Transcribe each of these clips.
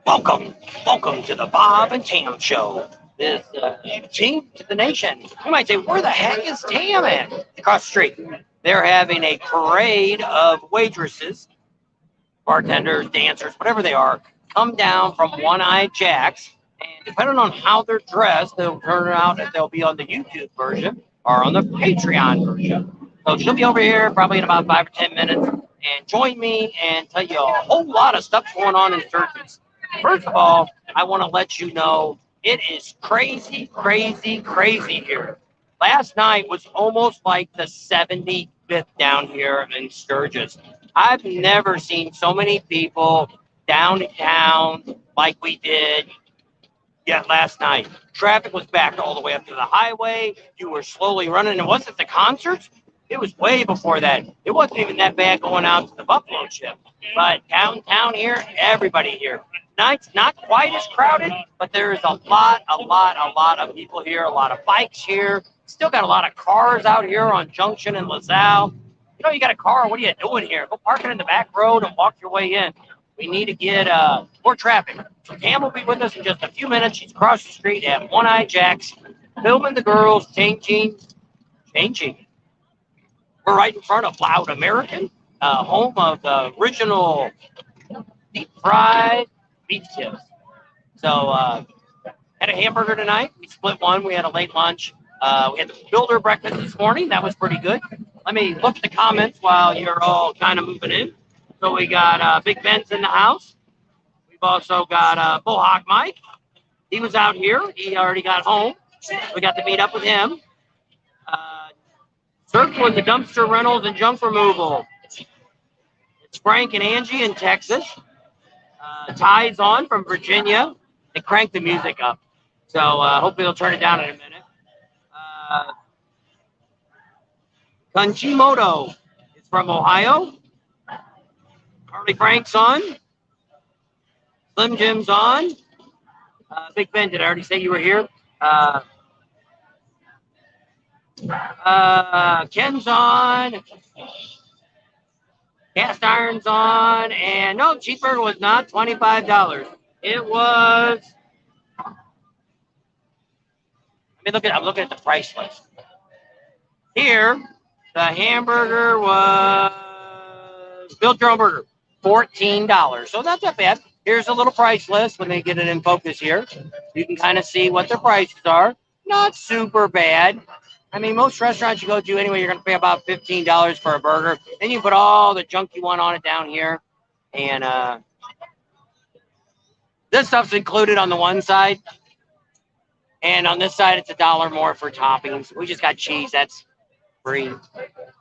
Welcome, welcome to the Bob and Tam Show. This team to the nation. You might say, where the heck is Tam at? Across the street. They're having a parade of waitresses, bartenders, dancers, whatever they are, come down from One Eye Jacks. And depending on how they're dressed, they'll turn out if they'll be on the YouTube version or on the Patreon version. So she'll be over here probably in about 5 or 10 minutes and join me and tell you a whole lot of stuff going on in Sturgis. First of all, I want to let you know it is crazy, crazy, crazy here. Last night was almost like the 75th down here in Sturgis. I've never seen so many people downtown like we did yet last night. Traffic was backed all the way up to the highway. You were slowly running. It wasn't the concerts. It was way before that. It wasn't even that bad going out to the Buffalo Chip. But downtown here, everybody here. Night's not quite as crowded, but there's a lot of people here, a lot of bikes here. Still got a lot of cars out here on Junction and LaSalle. You know, you got a car, what are you doing here? Go park it in the back road and walk your way in. We need to get more traffic. So Tam will be with us in just a few minutes. She's across the street at One Eye Jacks, filming the girls changing. We're right in front of Loud American, home of the original deep fried beef tips. So had a hamburger tonight. We split one. We had a late lunch. We had the builder breakfast this morning. That was pretty good. Let me look at the comments while you're all kind of moving in. So we got Big Ben's in the house. We've also got Bullhawk Mike. He was out here. He already got home. We got to meet up with him. Search was the dumpster rentals and junk removal. It's Frank and Angie in Texas. Ty's on from Virginia. They cranked the music up. So hopefully they'll turn it down in a minute. Kanchimoto is from Ohio. Harley Frank's on. Slim Jim's on. Big Ben, did I already say you were here? Ken's on. Cast Iron's on. And no, cheeseburger was not $25. It was. I'm looking at the price list. Here, the hamburger was built your own burger, $14. So not that bad. Here's a little price list when they get it in focus here. You can kind of see what their prices are. Not super bad. I mean, most restaurants you go to anyway, you're going to pay about $15 for a burger. Then you put all the junk you want on it down here. And this stuff's included on the one side. And on this side, it's $1 more for toppings. We just got cheese. That's free.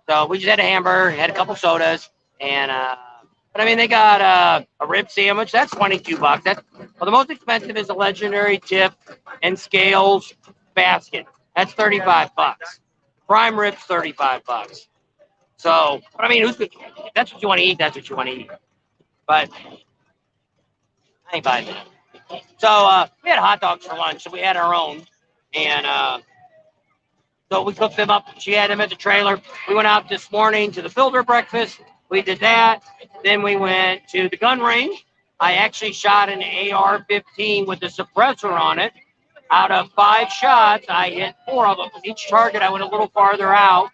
So we just had a hamburger, had a couple sodas. And, but I mean, they got a rib sandwich. That's $22. Well, the most expensive is a legendary tip and scales basket. That's $35. Prime ribs, $35. So, but I mean, if that's what you want to eat, that's what you want to eat. But I ain't buying that. So we had hot dogs for lunch, so we had our own. And so we cooked them up. She had them at the trailer. We went out this morning to the builder breakfast. We did that. Then we went to the gun range. I actually shot an AR-15 with the suppressor on it. Out of 5 shots, I hit 4 of them. Each target, I went a little farther out.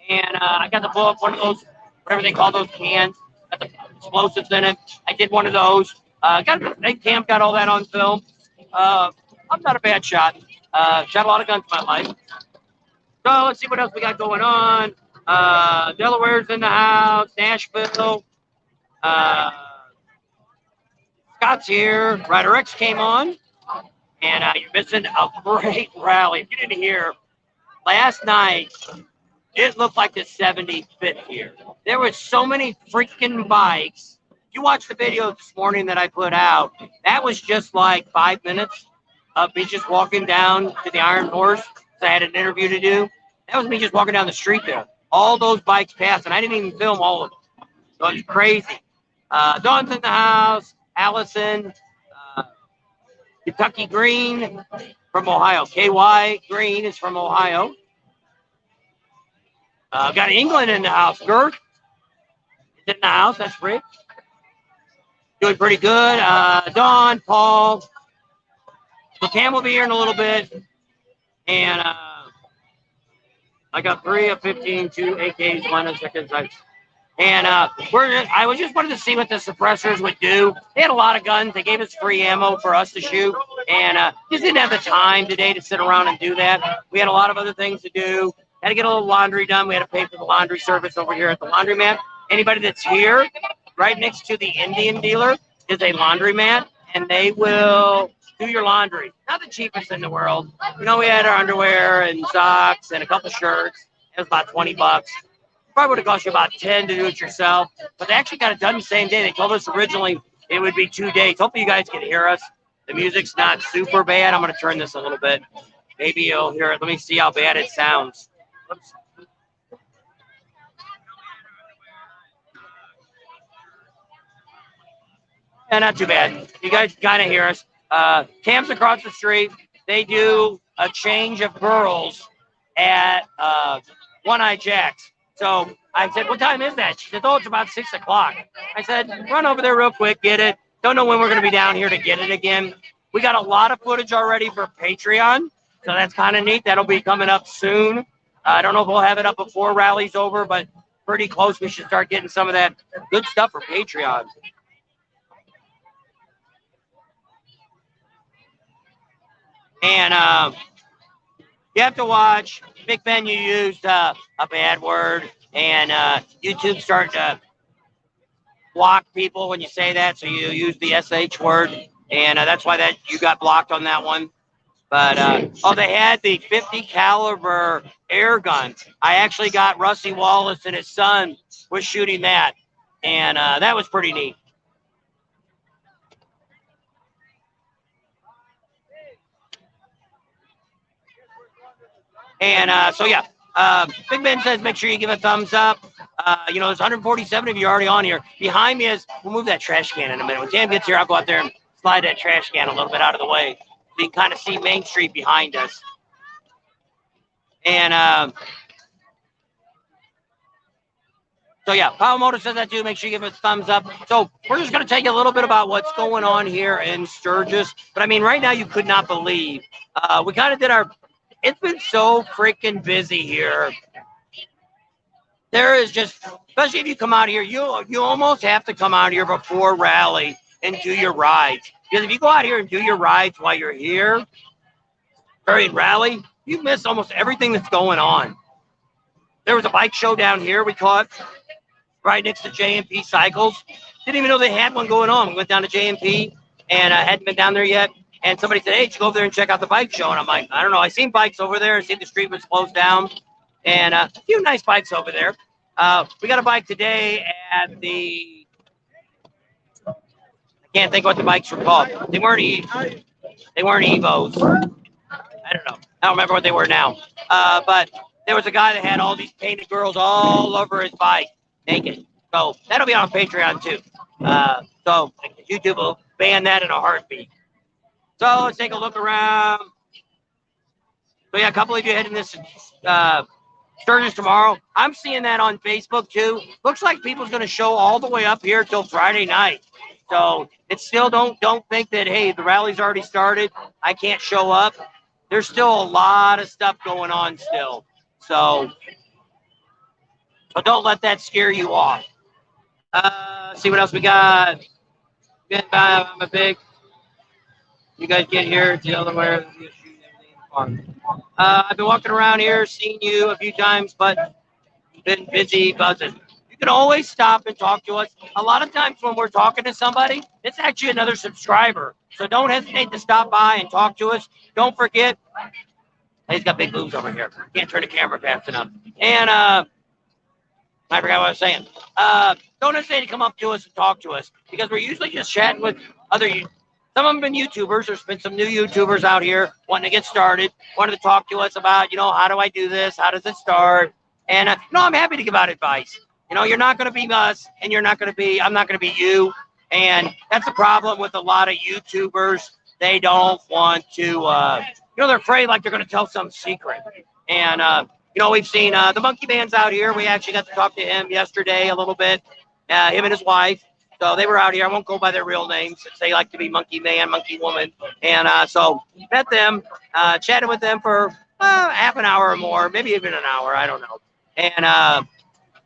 And I got to blow up one of those, whatever they call those cans, got the explosives in it. I did one of those. Cam got all that on film. I'm not a bad shot. Shot a lot of guns in my life. So let's see what else we got going on. Delaware's in the house. Nashville. Scott's here. Ryder X came on. And you're missing a great rally. If you didn't hear, last night, it looked like the 75th here. There were so many freaking bikes. You watched the video this morning that I put out. That was just like 5 minutes of me just walking down to the Iron Horse. I had an interview to do. That was me just walking down the street there. All those bikes passed, and I didn't even film all of them. So it's crazy. Dawn's in the house. Allison. Kentucky Green from Ohio. KY Green is from Ohio. Got England in the house. Gert is in the house. That's Rick. doing pretty good. Don, Paul, so Cam will be here in a little bit, and I got 3 of 15, 2 AKs, 1 of second sights. And I was just wanted to see what the suppressors would do. They had a lot of guns. They gave us free ammo for us to shoot, and just didn't have the time today to sit around and do that. We had a lot of other things to do. Had to get a little laundry done. We had to pay for the laundry service over here at the laundromat. Anybody that's here, right next to the Indian dealer, is a laundromat, and they will do your laundry. Not the cheapest in the world. You know, we had our underwear and socks and a couple shirts. It was about $20. Probably would have cost you about 10 to do it yourself, but they actually got it done the same day. They told us originally it would be 2 days. Hopefully you guys can hear us. The music's not super bad. I'm going to turn this a little bit. Maybe you'll hear it. Let me see how bad it sounds. Oops. Yeah, not too bad. You guys kind of hear us. Cam's across the street. They do a change of girls at One Eye Jack's. So I said, what time is that? She said, oh, it's about 6 o'clock. I said, run over there real quick, get it. Don't know when we're going to be down here to get it again. We got a lot of footage already for Patreon, so that's kind of neat. That'll be coming up soon. I don't know if we'll have it up before rally's over, but pretty close. We should start getting some of that good stuff for Patreon. And you have to watch. Big Ben, you used a bad word, and YouTube starting to block people when you say that, so you use the SH word, and that's why that you got blocked on that one. But they had the 50 caliber air gun. I actually got Rusty Wallace and his son was shooting that, and that was pretty neat. And so, yeah, Big Ben says make sure you give a thumbs up. You know, there's 147 of you already on here. Behind me is, we'll move that trash can in a minute. When Tam gets here, I'll go out there and slide that trash can a little bit out of the way. So you can kind of see Main Street behind us. And so, yeah, Power Motor says that too. Make sure you give it a thumbs up. So we're just going to tell you a little bit about what's going on here in Sturgis. But, I mean, right now you could not believe. We kind of did our – it's been so freaking busy here. There is just, especially if you come out here, you almost have to come out here before rally and do your rides. Because if you go out here and do your rides while you're here, during rally, you miss almost everything that's going on. There was a bike show down here we caught right next to J&P Cycles. Didn't even know they had one going on. We went down to J&P and I hadn't been down there yet. And somebody said, hey, you should go over there and check out the bike show. And I'm like, I don't know. I seen bikes over there. I seen the street was closed down. And a few nice bikes over there. We got a bike today at the, I can't think what the bikes were called. They weren't Evos. I don't know. I don't remember what they were now. But there was a guy that had all these painted girls all over his bike naked. So that'll be on Patreon too. So YouTube will ban that in a heartbeat. So let's take a look around. So yeah, a couple of you heading this Sturgis tomorrow. I'm seeing that on Facebook too. Looks like people's going to show all the way up here till Friday night. So it's still don't think that, hey, the rally's already started, I can't show up. There's still a lot of stuff going on still. So don't let that scare you off. Let's see what else we got. I'm a big. You guys get here, tell them where I've been walking around here, seen you a few times, but been busy buzzing. You can always stop and talk to us. A lot of times when we're talking to somebody, it's actually another subscriber. So don't hesitate to stop by and talk to us. Don't forget, he's got big boobs over here. Can't turn the camera fast enough. And I forgot what I was saying. Don't hesitate to come up to us and talk to us because we're usually just chatting with other. Some of them have been YouTubers. There's been some new YouTubers out here wanting to get started, wanting to talk to us about, you know, how do I do this? How does it start? And, I'm happy to give out advice. You know, you're not going to be us and I'm not going to be you. And that's the problem with a lot of YouTubers. They don't want to, they're afraid like they're going to tell some secret. And, we've seen the Monkey Man's out here. We actually got to talk to him yesterday a little bit, him and his wife. So they were out here. I won't go by their real names since they like to be Monkey Man, Monkey Woman. And so met them, chatted with them for half an hour or more, maybe even an hour. I don't know. And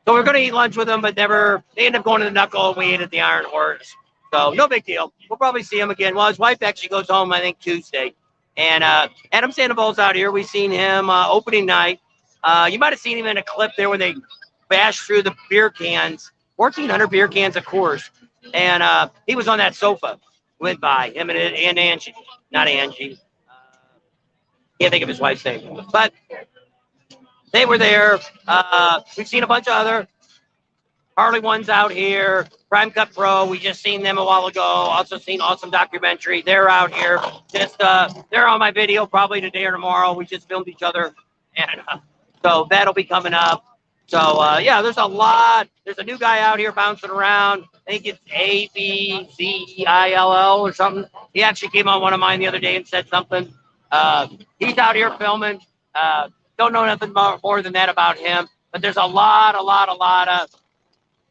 so we're going to eat lunch with them, but never. They ended up going to the Knuckle, and we ate at the Iron Horse. So no big deal. We'll probably see him again. Well, his wife actually goes home, I think, Tuesday. And Adam Sandoval's out here. We've seen him opening night. You might have seen him in a clip there when they bashed through the beer cans, 1,400 beer cans, of course. And he was on that sofa. Went by him and Angie, not Angie. Can't think of his wife's name, but they were there. We've seen a bunch of other Harley ones out here. Prime Cut Pro. We just seen them a while ago. Also seen Awesome Documentary. They're out here. Just they're on my video probably today or tomorrow. We just filmed each other, and so that'll be coming up. So yeah, there's a lot. There's a new guy out here bouncing around. I think it's ABZEILL or something. He actually came on one of mine the other day and said something. He's out here filming. Don't know nothing more than that about him. But there's a lot of.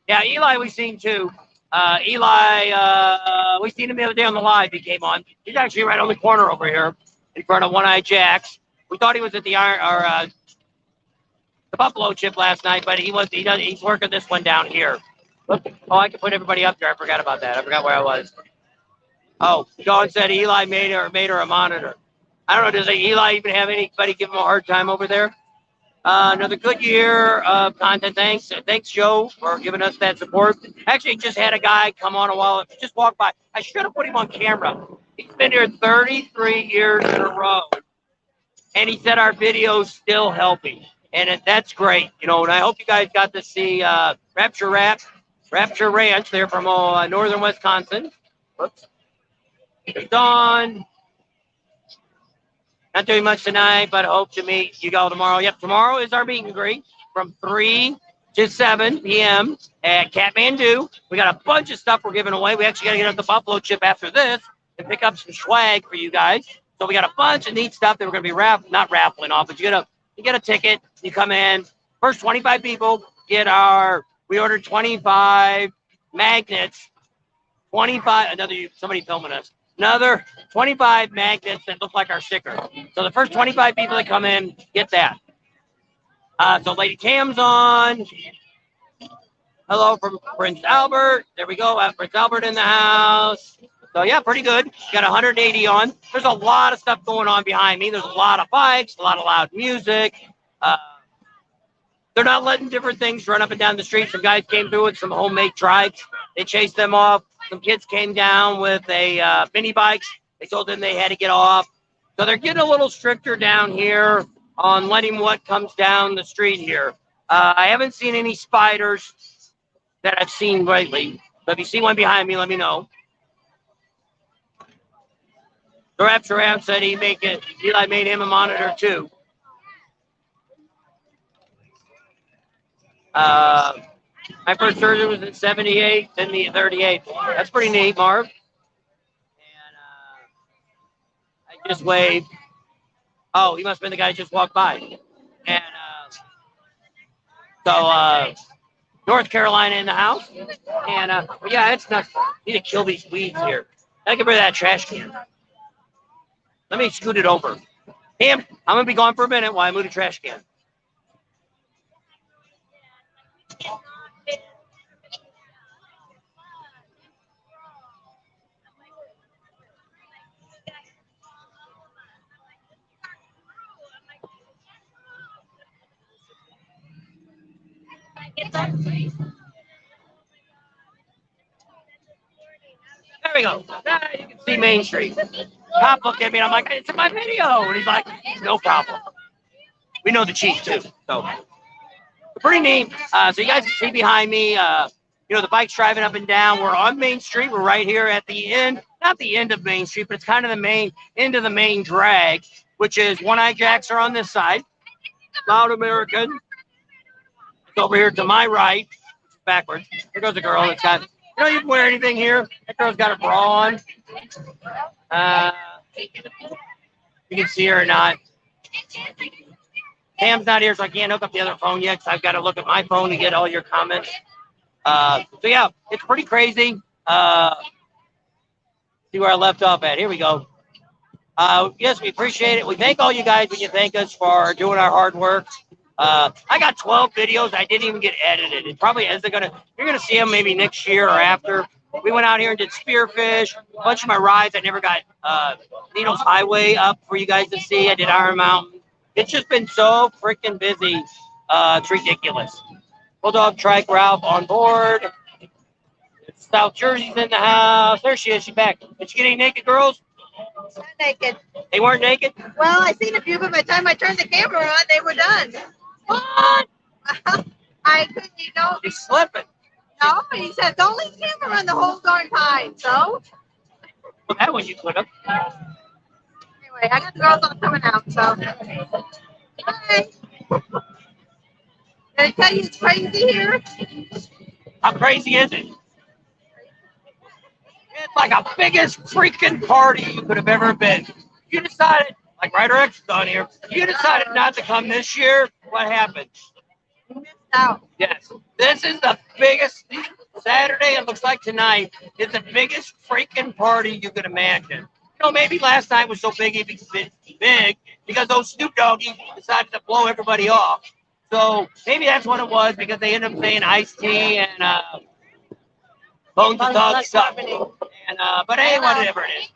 Yeah, Eli we've seen too. Eli, we seen him the other day on the live. He came on. He's actually right on the corner over here in front of One Eye Jack's. We thought he was at the the Buffalo Chip last night, but he's working this one down here. Look, I can put everybody up there. I forgot about that. I forgot where I was. Oh, Dawn said Eli made her a monitor. I don't know. Does Eli even have anybody give him a hard time over there? Another good year of content. Thanks, Joe, for giving us that support. Actually, just had a guy come on a while. Just walked by. I should have put him on camera. He's been here 33 years in a row, and he said our video's still helping, and that's great. You know, and I hope you guys got to see Rapture Ranch. They're from northern Wisconsin. Whoops. It's on. Not doing much tonight, but hope to meet you all tomorrow. Yep, tomorrow is our meet and greet from 3 to 7 p.m. at Kathmandu. We got a bunch of stuff we're giving away. We actually got to get up the Buffalo Chip after this and pick up some swag for you guys. So we got a bunch of neat stuff that we're going to be not raffling off, but you get a ticket. You come in. First 25 people get we ordered 25 magnets. 25, somebody filming us. Another 25 magnets that look like our sticker. So the first 25 people that come in get that. So Lady Cam's on. Hello from Prince Albert. There we go. Prince Albert in the house. So yeah, pretty good. Got 180 on. There's a lot of stuff going on behind me. There's a lot of bikes, a lot of loud music. They're not letting different things run up and down the street. Some guys came through with some homemade trikes. They chased them off. Some kids came down with mini bikes. They told them they had to get off. So they're getting a little stricter down here on letting what comes down the street here. I haven't seen any spiders that I've seen lately. So if you see one behind me, let me know. The Rapture App said Eli made him a monitor too. My first surgery was in 78, then the 38. That's pretty neat, Marv. And I just waved. Oh, he must have been the guy who just walked by. And so North Carolina in the house. And yeah, it's nuts. I need to kill these weeds here. I can bring that trash can. Let me scoot it over. Damn, I'm going to be gone for a minute while I move the trash can. There we go. You can see Main Street. Pop looked at me and I'm like, it's in my video. And he's like, no problem. We know the chief too. So pretty neat. So you guys can see behind me, the bike's driving up and down. We're on Main Street. We're right here at the end, not the end of Main Street, but it's kind of the main end of the main drag, which is One Eye Jacks are on this side. Loud American. It's over here to my right. Backwards. There goes a girl that's got, you can wear anything here. That girl's got a bra on. You can see her or not. Pam's not here, so I can't hook up the other phone yet, because I've got to look at my phone to get all your comments. So yeah, it's pretty crazy. See where I left off at. Here we go. Yes, we appreciate it. We thank all you guys when you thank us for doing our hard work. I got 12 videos. I didn't even get edited. It probably you're gonna see them maybe next year or after. We went out here and did spearfish, a bunch of my rides. I never got Nino's Highway up for you guys to see. I did Iron Mountain. It's just been so freaking busy. It's ridiculous. Bulldog Trike Ralph on board. South Jersey's in the house. There she is. She's back. Did you get any naked girls? Not naked. They weren't naked? Well, I seen a few, but by the time I turned the camera on, they were done. What? I couldn't, She's slipping. No, he said, don't leave the camera on the whole darn time. So, Well, that one you could have. anyway, I got the girls all coming out. So, hi. Did I tell you it's crazy here? How crazy is it? It's like a biggest freaking party you could have ever been. You decided, like Ryder X is on here, you decided not to come this year. What happened? You missed out. Yes. This is the biggest Saturday, it looks like tonight, is the biggest freaking party you could imagine. Maybe last night was so big because those Snoop Doggies decided to blow everybody off. So maybe that's what it was, because they ended up saying iced tea and Bones of Dog stuff. And but hey, whatever it is.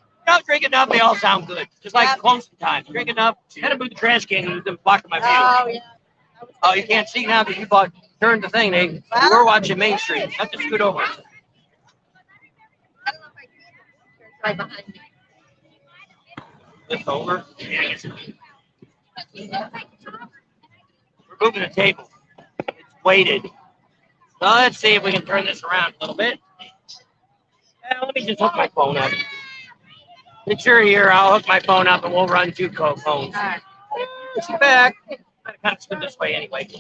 Drink enough, they all sound good. Just like closing time. Drink enough, gotta move the trash can and them blocking my view. Oh, yeah. Oh, you can't see now because you turned the thing. We're watching Main Street. Have to scoot over. I don't know if I can. Right behind me. This over. We're moving the table. It's weighted. So let's see if we can turn this around a little bit. Let me just hook my phone up. Since you're here, I'll hook my phone up and we'll run two phones. All right. She's back. I'm kind of spin this way anyway. Yeah,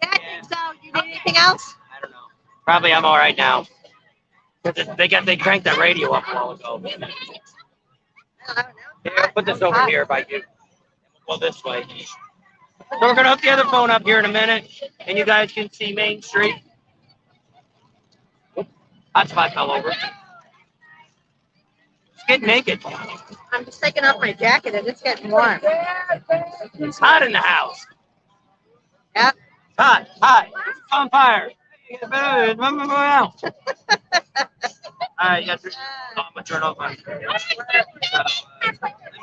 I think so. You need anything else? I don't know. Probably I'm all right now. They cranked that radio up a while ago. I don't know. Here, put this over here by you. We'll go this way. So we're gonna hook the other phone up here in a minute, and you guys can see Main Street. Hotspot fell over. It's getting naked. I'm just taking off my jacket and it's getting warm. It's hot in the house. Yep. Hot. It's on fire. All right, yes. I'm gonna turn off my. Let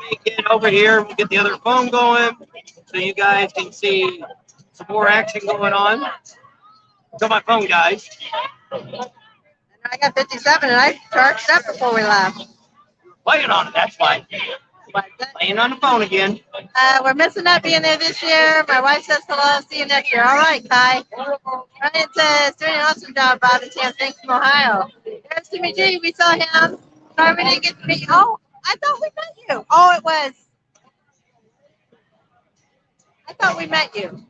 me get over here. We'll get the other phone going, so you guys can see some more action going on. So my phone, guys. I got 57 and I charged up before we left. Playing on it. That's why. Playing on the phone again. We're missing out being there this year. My wife says hello. See you next year. All right, Kai. Ryan says, doing an awesome job, Bob and Sam. Thanks from Ohio. There's Timmy G. We saw him. Sorry we didn't get to meet you. Oh, I thought we met you. Oh, it was. I thought we met you.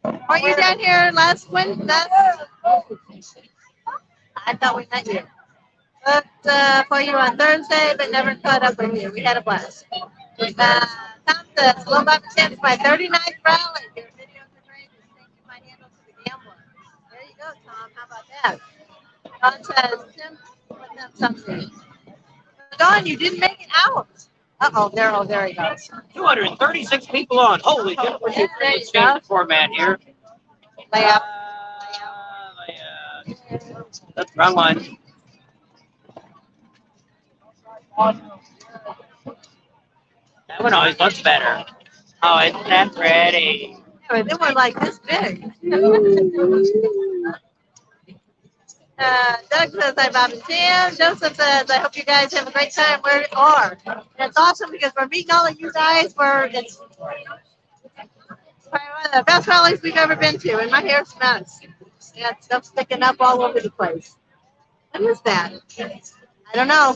Weren't you down here last Wednesday? I thought we met you. Looked for you on Thursday, but never caught up with you. We had a blast. Tom says, hello, Bob and Sam. It's my 39th rally. Your videos are great. Just thank you, my handle to the gambler. There you go, Tom. How about that? Don says, Tim, put them something. Don, you didn't make it out. Uh-oh, there he goes. 236 people on. Holy cow. Yeah, there you go. Format here. Layout. That's wrong line. That one always looks better. Oh, isn't that pretty? Yeah, they were like this big. Doug says, hi, Bob and Tim. Joseph says, I hope you guys have a great time where you are. And it's awesome because we're meeting all of you guys it's probably one of the best rallies we've ever been to, and my hair smells. Yeah, it's stuff sticking up all over the place. What is that? I don't know.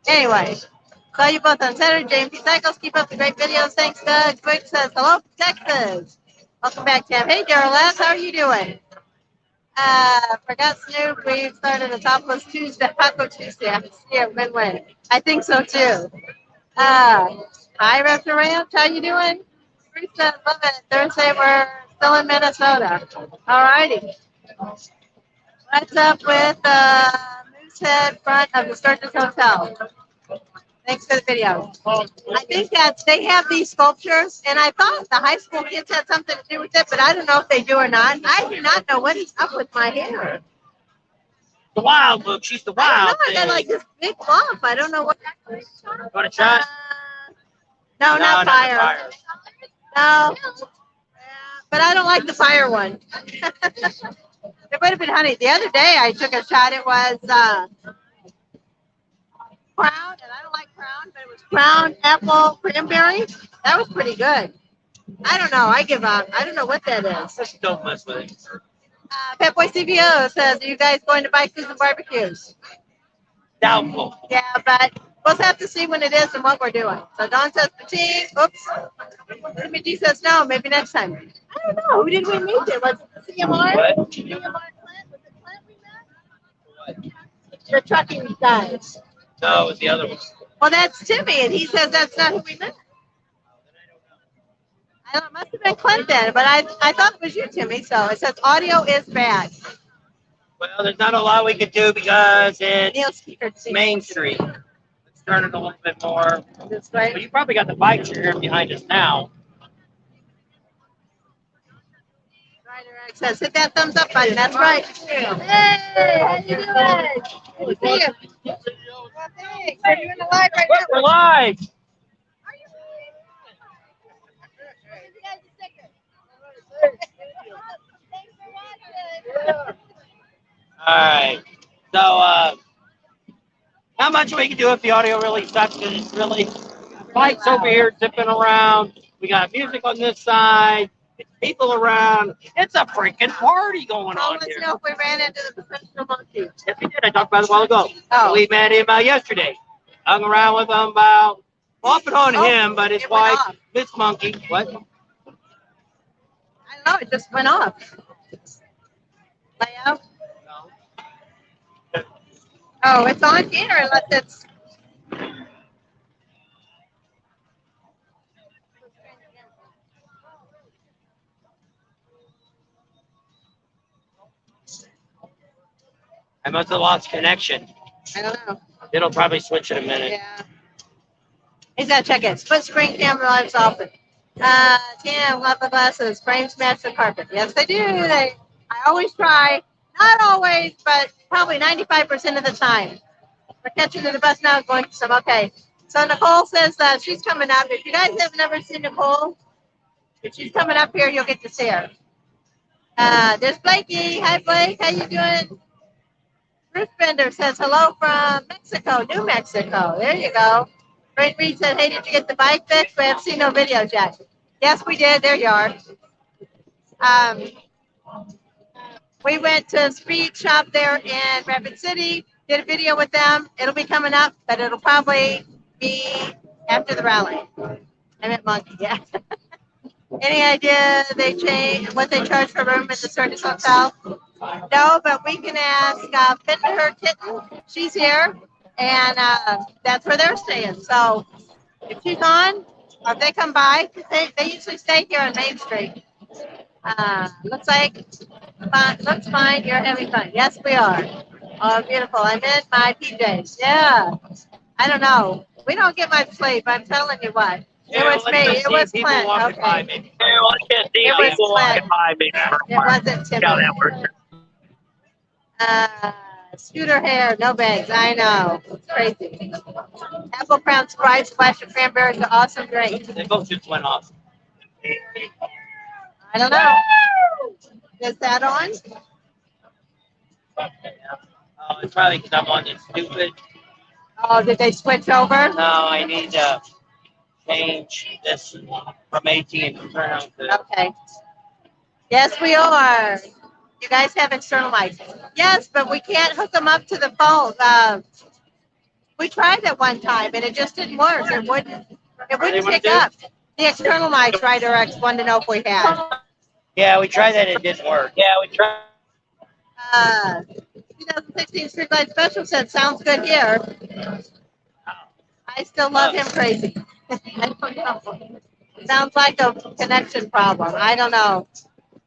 Anyway, saw you both on Saturday. James P. Cycles, keep up the great videos. Thanks, Doug. Quick says, hello from Texas. Welcome back, Tim. Hey, Daryl S., how are you doing? Forgot Snoop. We started a Topless Tuesday, Taco Tuesday. I see it win-win. I think so, too. Hi, Raptor Ranch. How you doing? Bruce says, love it. Thursday, we're still in Minnesota. All righty. What What's up with Moosehead front of the Sturgis Hotel? Thanks for the video. I think that they have these sculptures, and I thought the high school kids had something to do with it, but I don't know if they do or not. I do not know what is up with my hair. The wild look. She's the wild. I got like this big lump. I don't know what. Want a shot? No, not fire. No. But I don't like the fire one. It would have been honey. The other day I took a shot. It was Crown, and I don't like Crown, but it was Crown Apple Cranberry. That was pretty good. I don't know. I give up. I don't know what that is. Just don't mess with it. Pet Boy CBO says, "Are you guys going to barbecue and barbecues?" Doubtful. Yeah, but we'll have to see when it is and what we're doing. So Don says fatigue. Oops. Jimmy G says no. Maybe next time. I don't know. Who did we meet there? Was it the CMR? What? CMR Clint? Was it Clint we met? What? The trucking guys. No, it was the other one. Well, that's Timmy, and he says that's not who we met. I don't know, it must have been Clint then, but I thought it was you, Timmy. So it says audio is bad. Well, there's not a lot we could do because it's Neil Speaker Main Street. Let's turn it a little bit more. This way. Well, you probably got the bike chair behind us now. Ryder X says hit that thumbs up button. That's right. Hey, how you doing? Good to see you. Well, thanks. We're doing a live right now. We're live. All right. So, not much we can do if the audio really sucks, because it's really lights over here zipping around. We got music on this side. It's people around. It's a freaking party going on Let's here. know if we ran into the professional monkey. Yes, we did. I talked about it a while ago. Oh. We met him yesterday. Hung around with him about, off and on Oh, him, but his it went wife, off. Miss Monkey. What? I don't know. It just went off. Layout. No. Oh, it's on here unless it's. I must have lost connection. I don't know. It'll probably switch in a minute. Yeah. He's got to check it. Split screen camera lives often. Tim, love the glasses. Frames match the carpet. Yes, they do. I always try. Not always, but probably 95% of the time. We're catching to the bus now, going to some. Okay. So Nicole says that she's coming up. If you guys have never seen Nicole, if she's coming up here, you'll get to see her. There's Blakey. Hi, Blake. How you doing? Ruth Bender says hello from Mexico, New Mexico. There you go. Frank Reed said, hey, did you get the bike fixed? We haven't seen no videos yet. Yes, we did. There you are. We went to Speed Shop there in Rapid City, did a video with them. It'll be coming up, but it'll probably be after the rally. I meant Monkey, yeah. Any idea what they charge for a room at the Sturgis Hotel? No, but we can ask Fender Kitten. She's here, and that's where they're staying. So if she's on, or if they come by, they usually stay here on Main Street. Looks fine. You're having fun. Yes, we are. Oh, beautiful. I'm in my PJs. Yeah. I don't know. We don't get much sleep. I'm telling you what. It was me. It was Clint. Okay. It was Clint. It wasn't Timmy. Scooter hair, no bags. I know. It's crazy. Apple Crown Sprite, splash of cranberries are awesome drink. They both just went off. I don't know. Is that on? Oh, it's probably because I'm on this stupid. Oh, did they switch over? No, I need to change this from 18 to turn to. Okay. Yes, we are. You guys have external mics. Yes, but we can't hook them up to the phone. We tried that one time and it just didn't work. It wouldn't pick up. The external mics, Ryder X wanted to know if we had. Yeah, we tried that. It didn't work. 2016 Streetlight Special said, sounds good here. I still love him crazy. I don't know. Sounds like a connection problem. I don't know.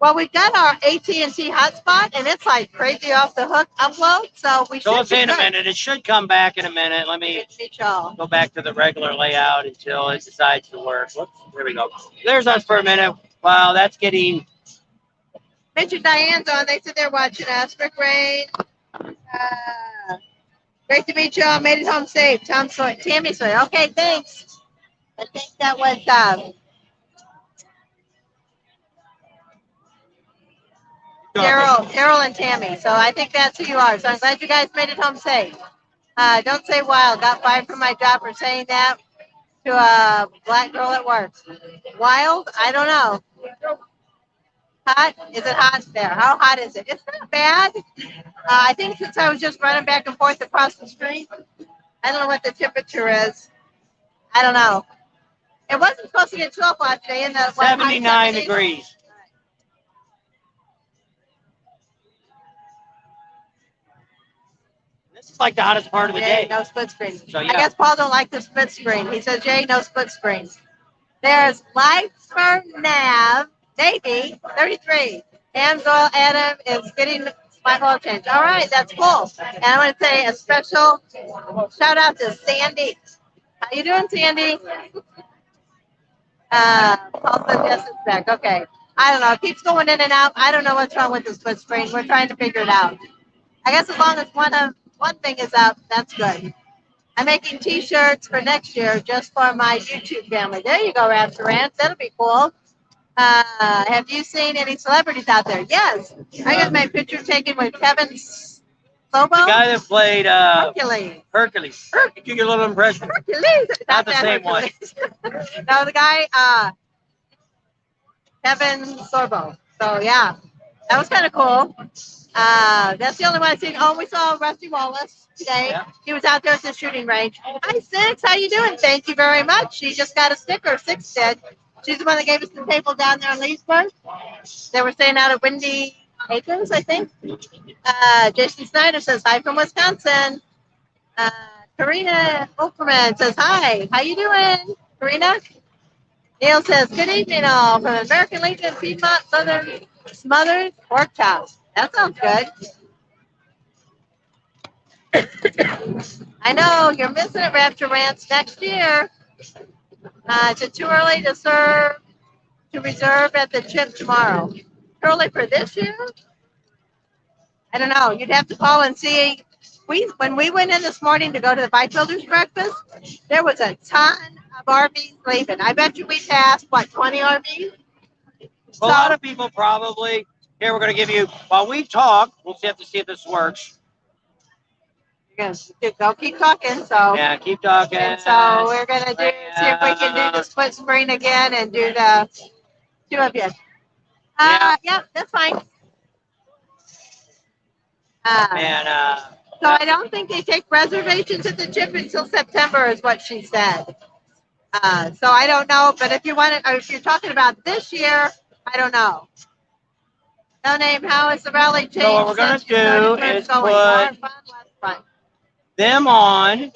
Well, we've got our AT&T hotspot, and it's like crazy off the hook upload, so we So should we'll see be in a good. minute. It should come back in a minute. Let me Meet y'all. go back to the regular layout until it decides to work. Whoops, there we go. There's us for a minute. Wow, that's getting. Mitch and Diane's on. They said they're watching us. Rick Rain. Great to meet y'all. Made it home safe. Tom Sawyer. Tammy Sawyer. Okay, thanks. I think that was Daryl and Tammy. So I think that's who you are. So I'm glad you guys made it home safe. Don't say wild. Got fired from my job for saying that to a black girl at work. Wild? I don't know. Hot? Is it hot there? How hot is it? It's not bad. I think since I was just running back and forth across the street, I don't know what the temperature is. I don't know. It wasn't supposed to get 12 last day in the 79 degrees. This is like the hottest part of the day. No split screen. So, yeah. I guess Paul don't like the split screen. He says, Jay, no split screen. There's Lights for Nav, Navy, 33. Amsoil Adam is getting my oil change. All right, that's cool. And I want to say a special shout out to Sandy. How you doing, Sandy? Paul said yes, it's back. Okay. I don't know. It keeps going in and out. I don't know what's wrong with the split screen. We're trying to figure it out. I guess as long as one thing is up, that's good. I'm making T-shirts for next year just for my YouTube family. There you go, Raptor Rants. That'll be cool. Have you seen any celebrities out there? Yes. I got my picture taken with Kevin Slobo. The guy that played Hercules. Did you get a little impression? Hercules. Not the same one. No, the guy, Kevin Sorbo. So, yeah, that was kind of cool. That's the only one I've seen. Oh, we saw Rusty Wallace today. Yeah. He was out there at the shooting range. Hi, Six. How you doing? Thank you very much. She just got a sticker. Six did. She's the one that gave us the table down there in Leesburg. They were staying out at Windy Acres, I think. Jason Snyder says hi from Wisconsin. Karina Okerman says hi. How you doing, Karina? Neil says good evening all from American Legion Piedmont Southern Smothered Pork Chops. That sounds good. I know you're missing it, Raptor Rants. Next year, is it too early to reserve at the chip tomorrow? Early for this year? I don't know. You'd have to call and see. When we went in this morning to go to the Bike Builders breakfast, there was a ton of RVs leaving. I bet you we passed, 20 RVs? A lot of people probably. Here, we're going to give you, while we talk, we'll have to see if this works. You're going to go keep talking. So yeah, keep talking. And so we're going to see if we can do the split screen again and do the two of you. Yeah, that's fine. So I don't think they take reservations at the chip until September, is what she said. So I don't know, but if you're talking about this year, I don't know. No name. How is the rally changed? So what we're going to do is put more fun, less fun. Them on.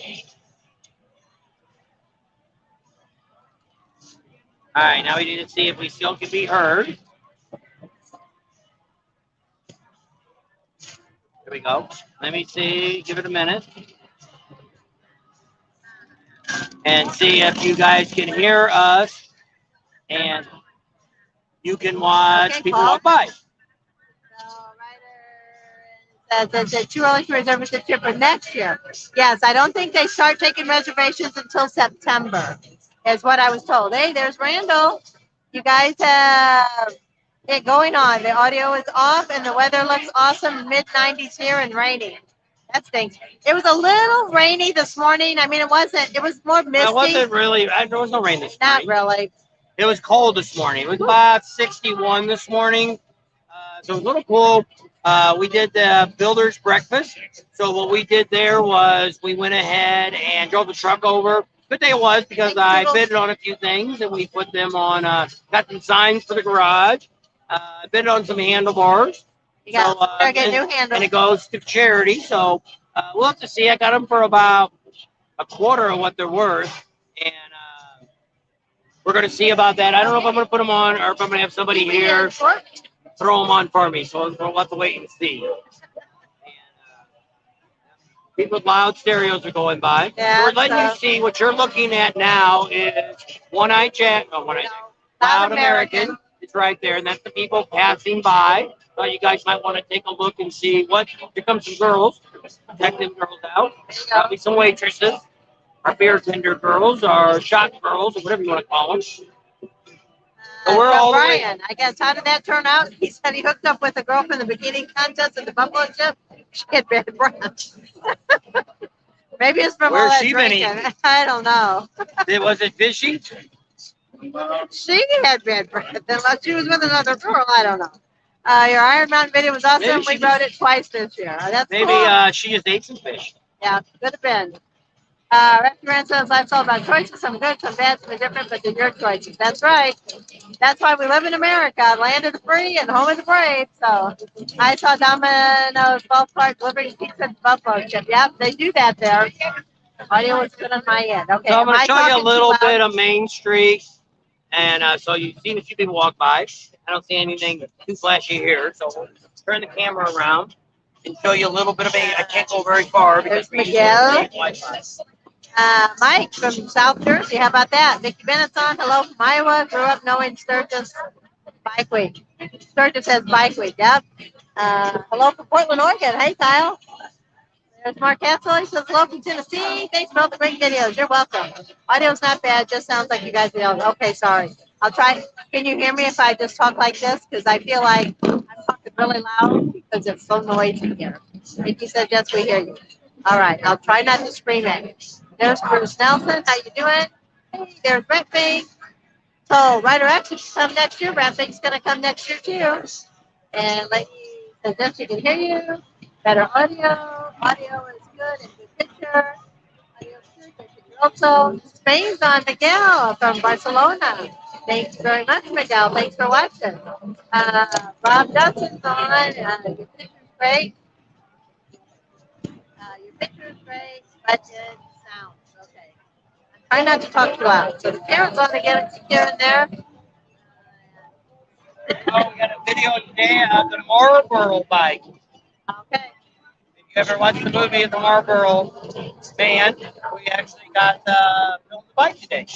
All right, now we need to see if we still can be heard. Here we go. Let me see. Give it a minute. And see if you guys can hear us. And you can watch people walk by. Says too early to reserve the trip for next year. Yes, I don't think they start taking reservations until September, is what I was told. Hey, there's Randall. You guys have it going on. The audio is off and the weather looks awesome. Mid-90s here and raining. That stinks. It was a little rainy this morning. I mean, it was more misty. It wasn't really. There was no rain this morning. Not really. It was cold this morning. It was about 61 this morning. So it was a little cool. We did the builder's breakfast. So what we did there was we went ahead and drove the truck over. Good day it was because I bidded on a few things and we put them on, got some signs for the garage. Bidded on some handlebars. You got to get new handles. And it goes to charity. So we'll have to see. I got them for about a quarter of what they're worth. And we're going to see about that. I don't know if I'm going to put them on or if I'm going to have somebody here throw them on for me, so we'll have to wait and see. And, people with loud stereos are going by. Yeah, so we're letting you so- see what you're looking at now is One-Eye Jack, oh, One-Eye Jack, Loud American. It's right there, and that's the people passing by. You guys might want to take a look and see what. Here comes some girls. Check them girls out. Probably some waitresses. Our beer tender girls, our shot girls, or whatever you want to call them. So we're all the way- Brian, I guess, how did that turn out? He said he hooked up with a girl from the bikini contest at the Buffalo Chip. She had bad breath. Maybe it's from all Where's that she been drinking. eating? I don't know. Was it fishy? She had bad breath unless she was with another girl. I don't know. Your Iron Mountain video was awesome. Maybe she We wrote it twice this year. That's Maybe cool. she just ate some fish. Yeah, could have been. Restaurant says life's all about choices. Some good, some bad, some different, but they're your choices. That's right. That's why we live in America, land of the free and home of the brave. So I saw Domino's golf cart delivering pizza to Buffalo Chip. Yep, they do that there. Audio was good on my end. Okay, So I'm going am to I show you a talking too little loud? bit of Main Street. And so you've seen a few people walk by. I don't see anything too flashy here. So we'll turn the camera around and show you a little bit of I can't go very far because we Miguel. need Wi-Fi. Mike from South Jersey. How about that? Vicki Bennett's on. Hello from Iowa. Grew up knowing Sturgis Bike Week. Sturgis has Bike Week. Yep. Hello from Portland, Oregon. Hey, Kyle. There's Mark Castle. He says hello from Tennessee. Thanks for all the great videos. You're welcome. Audio's not bad. Just sounds like you guys yelled. Okay, sorry. I'll try. Can you hear me if I just talk like this? Because I feel like I'm talking really loud because it's so noisy here. If you said yes, we hear you. All right. I'll try not to scream at you. There's Bruce Nelson. How you doing? Hey, there's Brett Fink. So Ryder X is come next year. Brett Fink's going to come next year too. And Lady says yes, she can hear you. Better audio. Audio is good and good picture. Audio is good. Good picture. Also, Spain's on Miguel from Barcelona. Thanks very much, Miguel. Thanks for watching. Rob Dunson's on. Your picture's great. Your picture's great. Budget, sound. Okay. Try not to talk too loud. So the parents on to get it here and there. Oh, we got a video today of the Marlboro bike. Okay. If you ever watched the movie of the Marlboro band, we actually got filmed the bike today.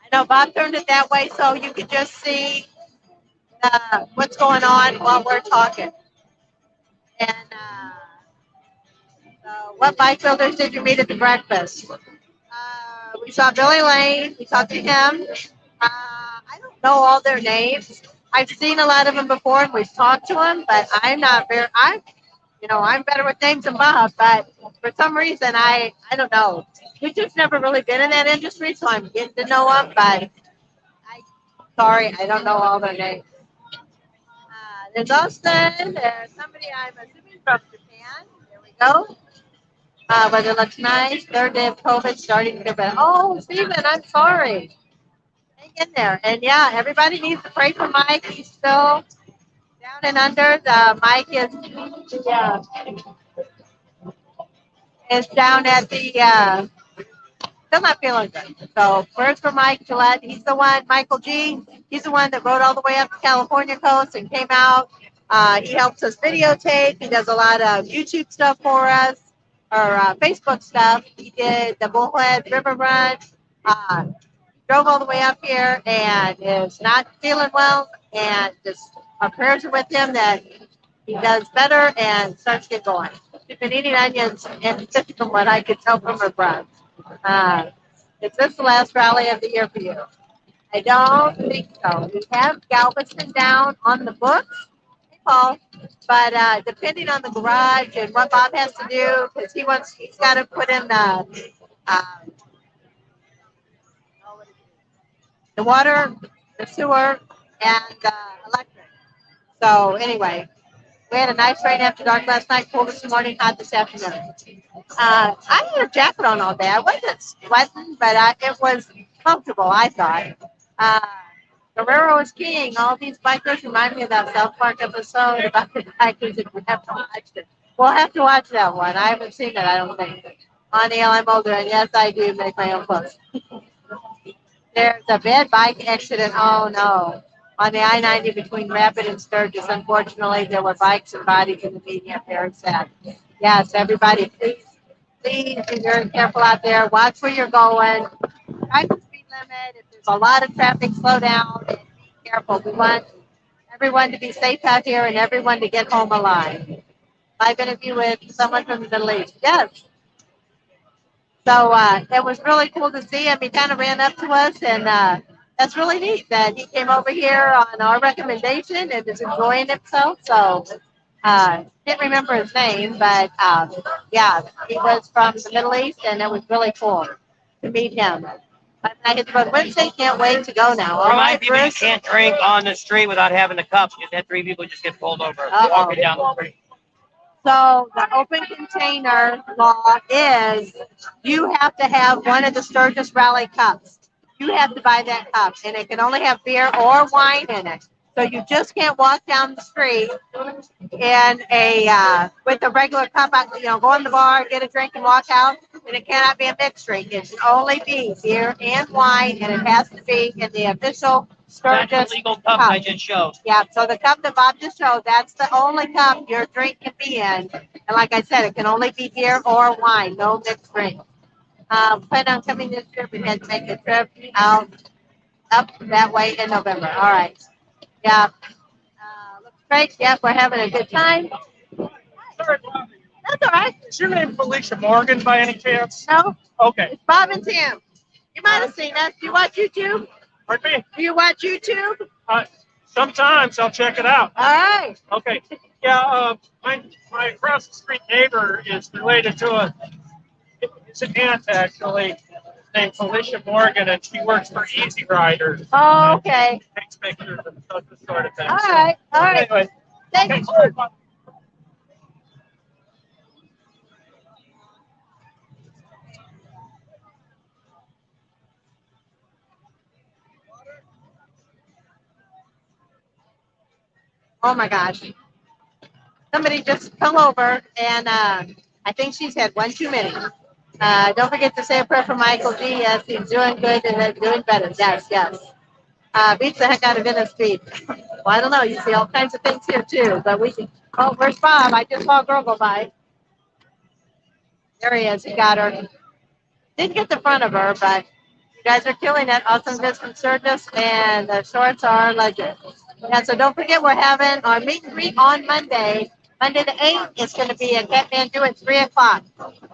I know Bob turned it that way so you could just see what's going on while we're talking. And what bike builders did you meet at the breakfast? We saw Billy Lane. We talked to him. I don't know all their names. I've seen a lot of them before, and we've talked to them, but I'm not very. I'm better with names than Bob, but for some reason, I don't know. We've just never really been in that industry, so I'm getting to know them, but sorry, I don't know all their names. There's Austin. There's somebody I'm assuming from Japan. There we go. But it looks nice. Third day of COVID starting to get better. Oh, Steven, I'm sorry. Hang in there. And yeah, everybody needs to pray for Mike. He's still down and under. Mike is down at the still not feeling good. So prayers for Mike Gillette. He's the one, Michael G. He's the one that rode all the way up the California coast and came out. He helps us videotape. He does a lot of YouTube stuff for us, or Facebook stuff. He did the Bullhead River Run. Drove all the way up here and is not feeling well. And just our prayers are with him that he does better and starts to get going. She's been eating onions, and from what I could tell from her breath. Is this the last rally of the year for you? I don't think so. We have Galveston down on the books, hey Paul, but depending on the garage and what Bob has to do, because he's got to put in the water, the sewer, and electric. So anyway, we had a nice rain after dark last night, cool this morning, hot this afternoon. I had a jacket on all day. I wasn't sweating, but it was comfortable, I thought. Guerrero is king. All these bikers remind me of that South Park episode about the bikers, and we have to watch it. We'll have to watch that one. I haven't seen it, I don't think. Neil, I'm older, and yes, I do make my own clothes. There's a bad bike accident. Oh, no. on the I-90 between Rapid and Sturgis. Unfortunately, there were bikes and bodies in the median. Very sad. Yes, everybody, please be very careful out there. Watch where you're going. Try the speed limit. If there's a lot of traffic, slow down and be careful. We want everyone to be safe out here and everyone to get home alive. Live interview with someone from the Middle East. Yes. So it was really cool to see him. He kind of ran up to us, and that's really neat that he came over here on our recommendation and is enjoying himself. So can't remember his name, but yeah, he was from the Middle East, and it was really cool to meet him. But I hit the road Wednesday. Can't wait to go now. All Remind right, people you Bruce. can't drink on the street without having the cups. You had 3 people just get pulled over walking down the street. So the open container law is you have to have one of the Sturgis Rally cups. You have to buy that cup, and it can only have beer or wine in it. So you just can't walk down the street in a with a regular cup. Go in the bar, get a drink, and walk out. And it cannot be a mixed drink. It can only be beer and wine, and it has to be in the official That's Sturgis the legal cup I just showed. Yeah, so the cup that Bob just showed, that's the only cup your drink can be in. And like I said, it can only be beer or wine, no mixed drink. Plan on coming this year. We had to make a trip out up that way in November. All right. Yeah. Looks great. Yep, we're having a good time. Sorry, That's all right. is your name Felicia Morgan by any chance? No, Okay. it's Bob and Tim. You might have seen us. Do you watch YouTube? Pardon me? Do you watch YouTube? Sometimes I'll check it out. All right. Okay. Yeah, my across the street neighbor is related to it's an aunt actually, named Felicia Morgan, and she works for Easy Rider. Oh, okay. Takes pictures and such the sort of thing. All right. All right. Anyway, Thank okay, you. sorry. Oh my gosh. Somebody just fell over, and I think she's had one too many. Don't forget to say a prayer for Michael G. Yes, he's doing good and doing better. Yes, yes. Beats the heck out of Venice Beach. Well, I don't know. You see all kinds of things here too, but we can. Oh, where's Bob? I just saw a girl go by. There he is. He got her. Didn't get the front of her, but you guys are killing it. Awesome Viz from Sturgis, and the shorts are legend. And so don't forget, we're having our meet and greet on Monday. Monday the 8th, it's going to be at Kathmandu at 3 o'clock.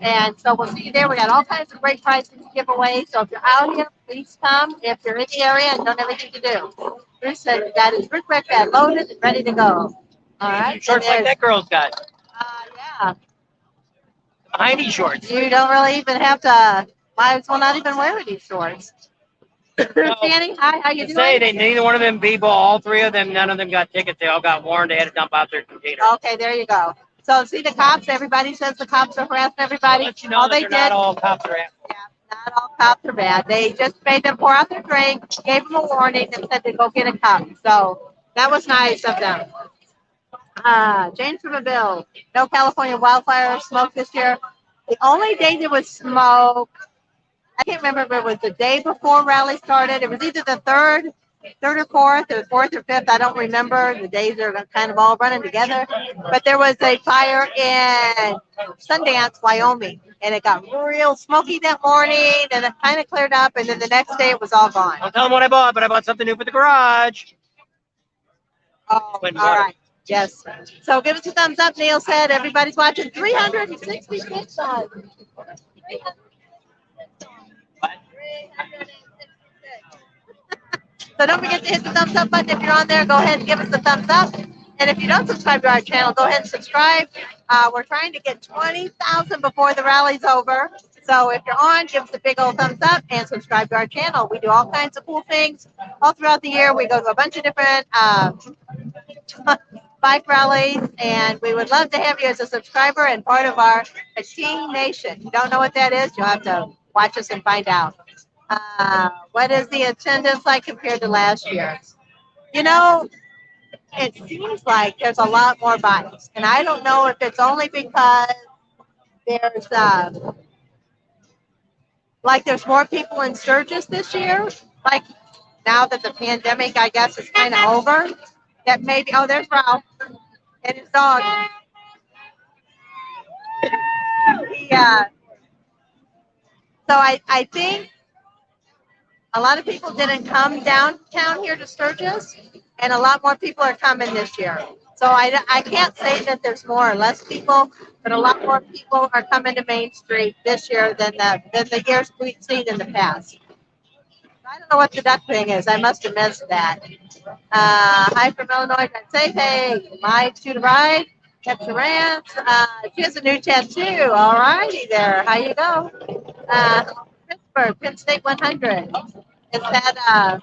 And so we'll see you there. We got all kinds of great prizes to give away. So if you're out here, please come. If you're in the area and don't have anything to do. Bruce said he got his brick bag loaded and ready to go. All right. Shorts like that girl's got. Yeah. Hiney shorts. You don't really even have to, might as well not even wear these shorts. Danny, hi, how you doing? Say they neither one of them people, all 3 of them, none of them got tickets. They all got warned. They had to dump out their container. Okay, there you go. So see the cops. Everybody says the cops are harassing everybody. Let you know all that they they're did. not all cops are assholes. Yeah, not all cops are bad. They just made them pour out their drink, gave them a warning, and said to go get a cup. So that was nice of them. James from the Bill. No California wildfire smoke this year. The only day there was smoke, I can't remember if it was the day before rally started. It was either the third or fourth, or fifth. I don't remember. The days are kind of all running together. But there was a fire in Sundance, Wyoming, and it got real smoky that morning, and it kind of cleared up, and then the next day it was all gone. Don't tell them what I bought, but I bought something new for the garage. Oh, all right. Yes. So give us a thumbs up. Neil said everybody's watching 366 times. So don't forget to hit the thumbs up button if you're on there. Go ahead and give us the thumbs up. And if you don't subscribe to our channel, go ahead and subscribe. We're trying to get 20,000 before the rally's over. So if you're on, give us a big old thumbs up and subscribe to our channel. We do all kinds of cool things all throughout the year. We go to a bunch of different bike rallies, and we would love to have you as a subscriber and part of our Teen Nation. If you don't know what that is, you'll have to watch us and find out. What is the attendance like compared to last year? You know, it seems like there's a lot more bikes, and I don't know if it's only because there's there's more people in Sturgis this year. Like now that the pandemic, I guess, is kind of over, that maybe, oh, there's Ralph and his dog. Yeah. So I think a lot of people didn't come downtown here to Sturgis, and a lot more people are coming this year. So I can't say that there's more or less people, but a lot more people are coming to Main Street this year than the years we've seen in the past. I don't know what the duck thing is. I must have missed that. Hi from Illinois. Say hey. My to the ride. That's Rance. She has a new tattoo. All righty there. How you go? Pittsburgh, Penn State 100. Is that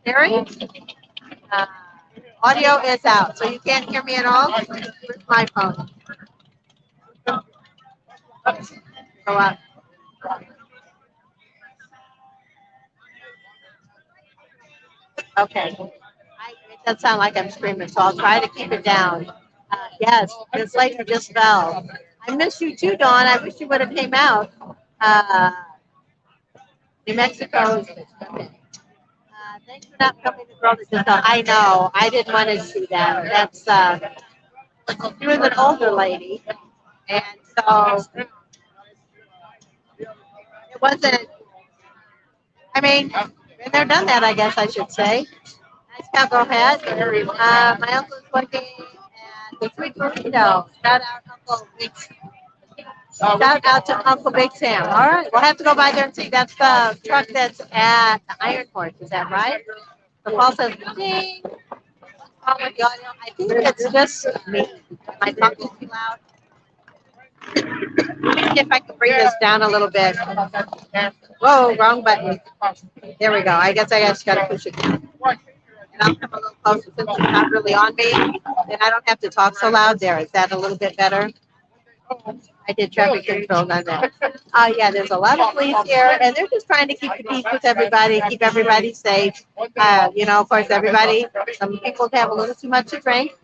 Terry? Uh, Audio is out, so you can't hear me at all. Where's my phone? Oops. Go up. Okay. It does sound like I'm screaming, so I'll try to keep it down. Yes, this lady just fell. I miss you too, Dawn. I wish you would have came out. Uh, New Mexico. Thanks for not coming to girl that just fell. I know. I didn't want to see that. That's she was an older lady, and so it wasn't. I mean, been there, done that. I guess I should say. Nice cowgirl hat. My uncle's looking at the sweet burrito. Shout out Uncle Big. Shout out to Uncle Big Sam. All right, we'll have to go by there and see. That's the truck that's at the Iron Horse. Is that right? The Paul says, ding. What's wrong with the audio? I think it's just me. Am I talking too loud? Let me see if I can bring this down a little bit. Whoa, wrong button. There we go. I guess I just got to push it down. And I'll come a little closer since it's not really on me. Then I don't have to talk so loud. There. Is that a little bit better? I did traffic control on that. Yeah, there's a lot of police here, and they're just trying to keep the peace with everybody, keep everybody safe. Of course, some people have a little too much to drink.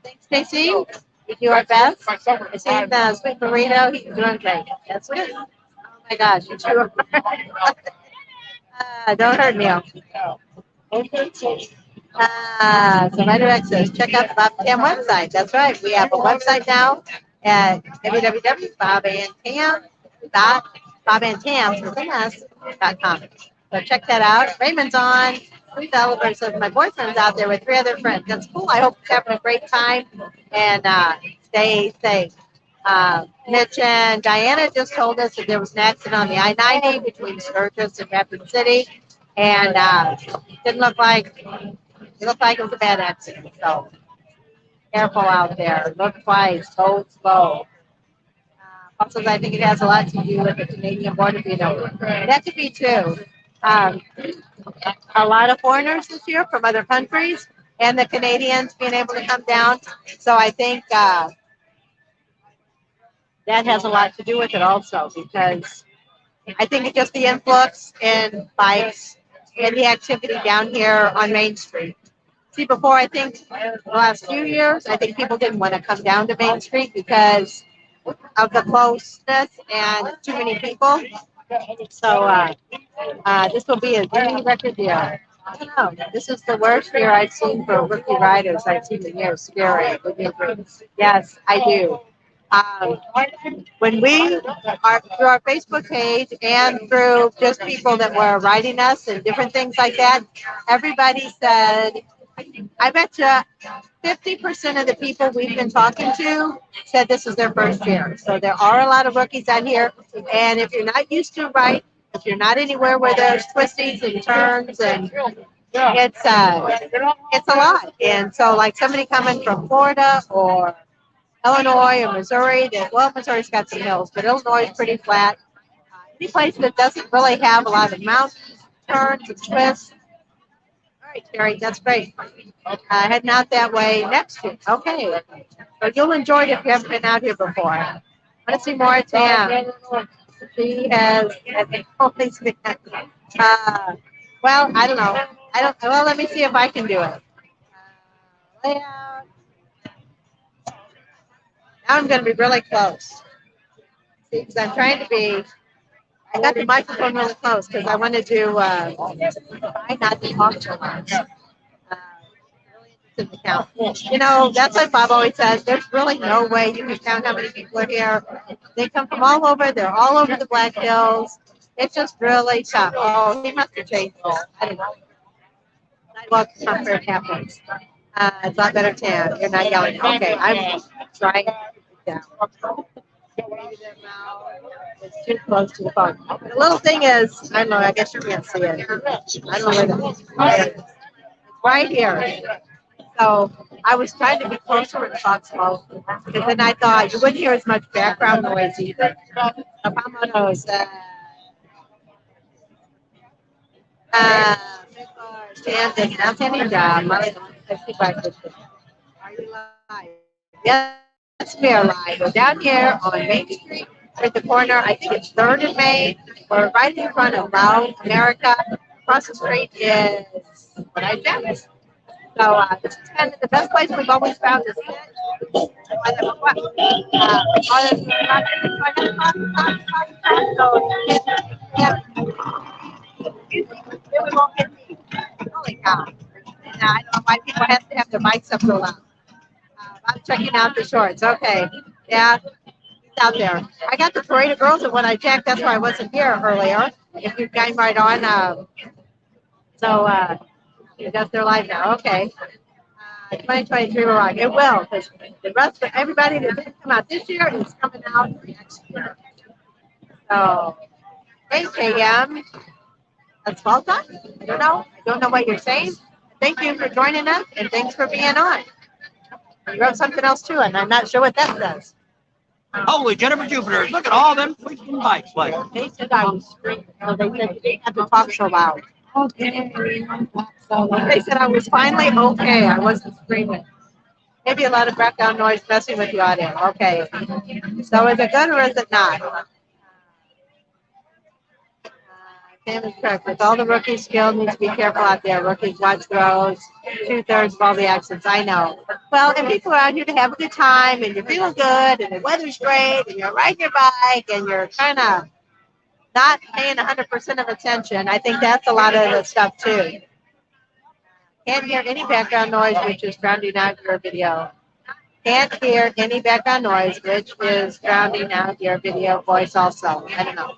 Thanks, Stacy. We do our best. I see the sweet burrito. He's doing great. That's good. Oh my gosh, you two don't hurt me. So my direct says, check out the Bob and Tam website. That's right. We have a website now at www.bobandtam.com. So check that out. Raymond's on. Three developers says my boyfriend's out there with three other friends. That's cool. I hope you're having a great time and stay safe. Mitch and Diana just told us that there was an accident on the I-90 between Sturgis and Rapid City, and it looked like it was a bad accident. So careful out there. Look twice. Go slow. Also, I think it has a lot to do with the Canadian border being open. That could be too. A lot of foreigners this year from other countries, and the Canadians being able to come down. So I think that has a lot to do with it also, because I think it's just the influx in bikes and the activity down here on Main Street. See, before, I think the last few years, I think people didn't want to come down to Main Street because of the closeness and too many people. So this will be a winning record year. I don't know. This is the worst year I've seen for rookie riders. I've seen the year scary. Would you agree? Yes, I do. When we are through our Facebook page and through just people that were writing us and different things like that, everybody said, I bet you 50% of the people we've been talking to said this is their first year. So there are a lot of rookies out here. And if you're not used to ride, if you're not anywhere where there's twisties and turns, and it's a lot. And so like somebody coming from Florida or Illinois or Missouri, Missouri's got some hills, but Illinois is pretty flat. Any place that doesn't really have a lot of mountains, turns, and twists. All right, Terry, that's great. Heading out that way next year. Okay. So you'll enjoy it if you haven't been out here before. I want to see more of Tam. She has, I think, always been. Well, I don't know. Well, let me see if I can do it. Layout. Now I'm going to be really close. See, because I'm trying to be I got the microphone really close because I wanted to try not to talk too much. Really interested in the count. You know, that's like Bob always says. There's really no way you can count how many people are here. They come from all over. They're all over the Black Hills. It's just really tough. Oh, he must have changed it. I don't know. Sidewalk comfort happens. It's a lot better tan. You're not yelling. Okay, I'm trying to keep it down. It's too close to the phone. The little thing is, I don't know, I guess you can't see it. I don't know where it's right here. So I was trying to be closer and talk slow because then I thought you wouldn't hear as much background noise either. Vámonos. Shannon, outstanding job. Are you live? Yes, we are live. We're down here on Main Street. We're at the corner, I think it's 3rd and Main. We're right in front of Woow, America. Across the street is what I said. So this is kind of the best place we've always found this kid. Holy cow. I don't know why people have to have their mics up so loud. I'm checking out the shorts. Okay. Yeah, he's out there. I got the parade of girls at when I checked. That's why I wasn't here earlier. If you came right on. You got their live now. Okay. 2023 will rock. It will, because the rest of everybody that didn't come out this year is coming out next year. So, 8 a.m. That's fall time. I don't know what you're saying. Thank you for joining us, and thanks for being on. You wrote something else too, and I'm not sure what that says. Holy Jennifer Jupiters, look at all them freaking bikes. Like, They said I was screaming, so they said you didn't have to talk so loud. Okay. So they said I was finally okay. I wasn't screaming. Maybe a lot of background noise messing with the audio. Okay. So is it good or is it not? Sam is correct. With all the rookies skilled, need to be careful out there. Rookies watch throws. 2/3 of all the accidents. I know. Well, and people are out here to have a good time, and you're feeling good, and the weather's great, and you're riding your bike, and you're kind of not paying 100% of attention. I think that's a lot of the stuff too. Can't hear any background noise, which is drowning out your video. Can't hear any background noise, which is drowning out your video voice also. I don't know.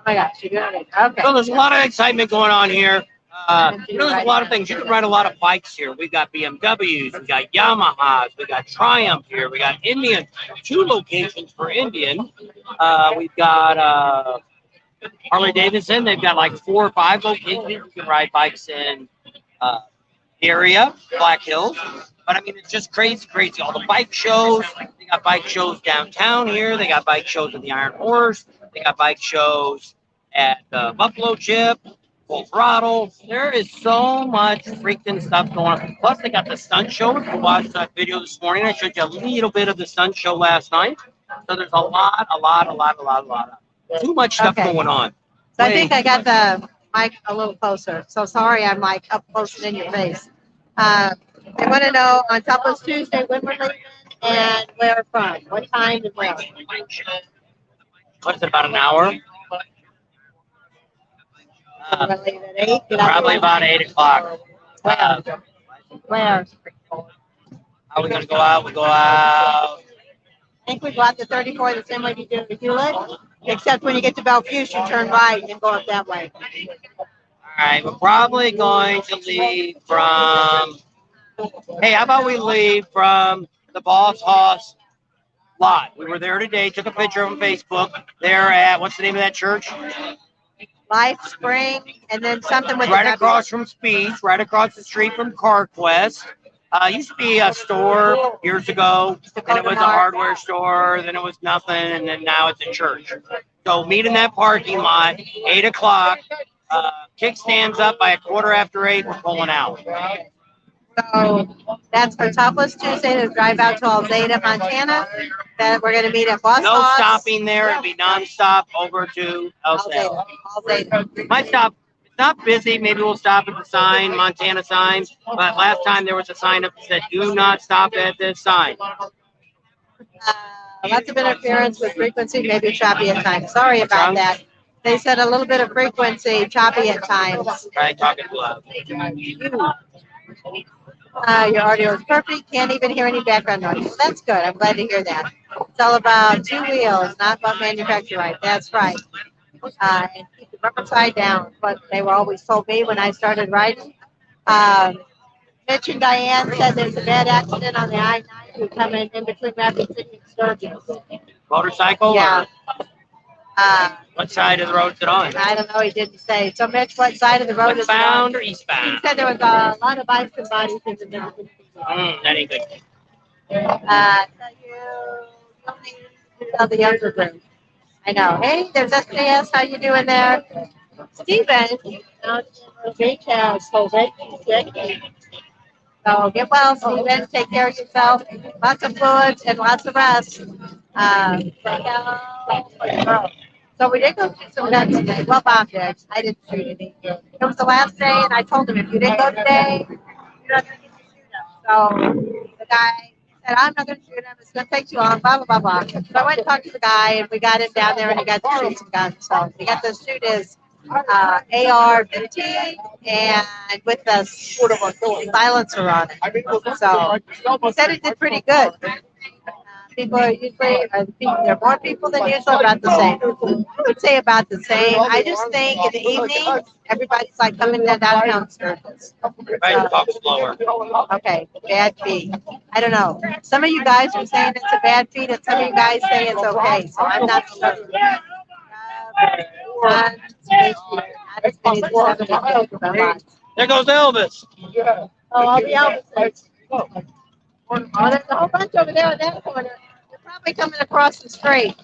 Oh my gosh, you're doing it. Okay. so there's a lot of excitement going on here. There's a lot of things. You can ride a lot of bikes here. We've got BMWs, we got Yamahas, we got Triumph here, we got Indian, 2 locations for Indian. We've got Harley Davidson. They've got like 4 or 5 locations. You can ride bikes in the area, Black Hills. But I mean, it's just crazy, crazy. All the bike shows. They got bike shows downtown here. They got bike shows at the Iron Horse. They got bike shows at Buffalo Chip, Full Throttle. There is so much freaking stuff going on. Plus, they got the stunt show. If you watched that video this morning, I showed you a little bit of the stunt show last night. So there's a lot. Too much stuff going on. So I think I got the mic a little closer. So sorry, I'm like up close and in your face. I want to know on Topless Tuesday when we're leaving and where from, what time and where. What's it, about an hour? Probably about 8 o'clock. Where? How are we going to go out? We go out. I think we go out to 34 the same way you do in Hewlett, except when you get to Bellevue, you turn right and go up that way. All right, we're probably going to leave from. Hey, how about we leave from the Boss Hoss lot? We were there today, took a picture on Facebook. They're at, what's the name of that church? Life Spring, and then something with right across from Speeds, right across the street from CarQuest. Used to be a store years ago, and it was a hardware store, then it was nothing, and then now it's a church. So meet in that parking lot, 8 o'clock. Kickstands up by 8:15. We're pulling out. So that's for Topless Tuesday to drive out to Alzada, Montana. That we're going to meet at Boss No Hoss. stopping there. It'll be nonstop over to Alzada. Might stop. It's not busy. Maybe we'll stop at the sign, Montana sign. But last time there was a sign up that said, "Do not stop at this sign." Lots of interference with frequency, maybe choppy at times. Sorry about that. They said a little bit of frequency, choppy at times. Try talking loud. Your audio is perfect. Can't even hear any background noise. Well, that's good. I'm glad to hear that. It's all about two wheels, not about manufacturer right. That's right. And keep the rubber side down. But they were always told me when I started riding. Mitch and Diane said there's a bad accident on the I-90 coming in between Rapid City and Sturgis. Motorcycle? Yeah. What side of the road is it on? I don't know. He didn't say. So, Mitch, what side of the road is it on? Westbound or He eastbound? said there was a lot of bikes and bodies in the middle. That ain't good. So you only tell the younger group. I know. Hey, there's SDS. How you doing there? Steven. So get well, Steven. Take care of yourself. Lots of fluids and lots of rest. So we did go shoot some guns today. Well, Bob did. I didn't shoot any. It was the last day, and I told him if you didn't go today, you're not going to get to shoot them. So the guy said, I'm not going to shoot him. It's going to take too long, blah, blah, blah, blah. So I went and talked to the guy, and we got him down there, and he got to shoot some guns. So he got to shoot his AR-15 and with the silencer on it. So he said it did pretty good. People are usually, there are more people than usual, about the same. I would say about the same. I just think in the evening, everybody's like coming down downtown Sturgis. Right, talk slower. Okay, bad feed. I don't know. Some of you guys are saying it's a bad feed, and some of you guys say it's okay. So I'm not sure. Not as many as 70. There goes Elvis. Oh, all the Elvis. Oh, there's a whole bunch over there in that corner. They're probably coming across the street.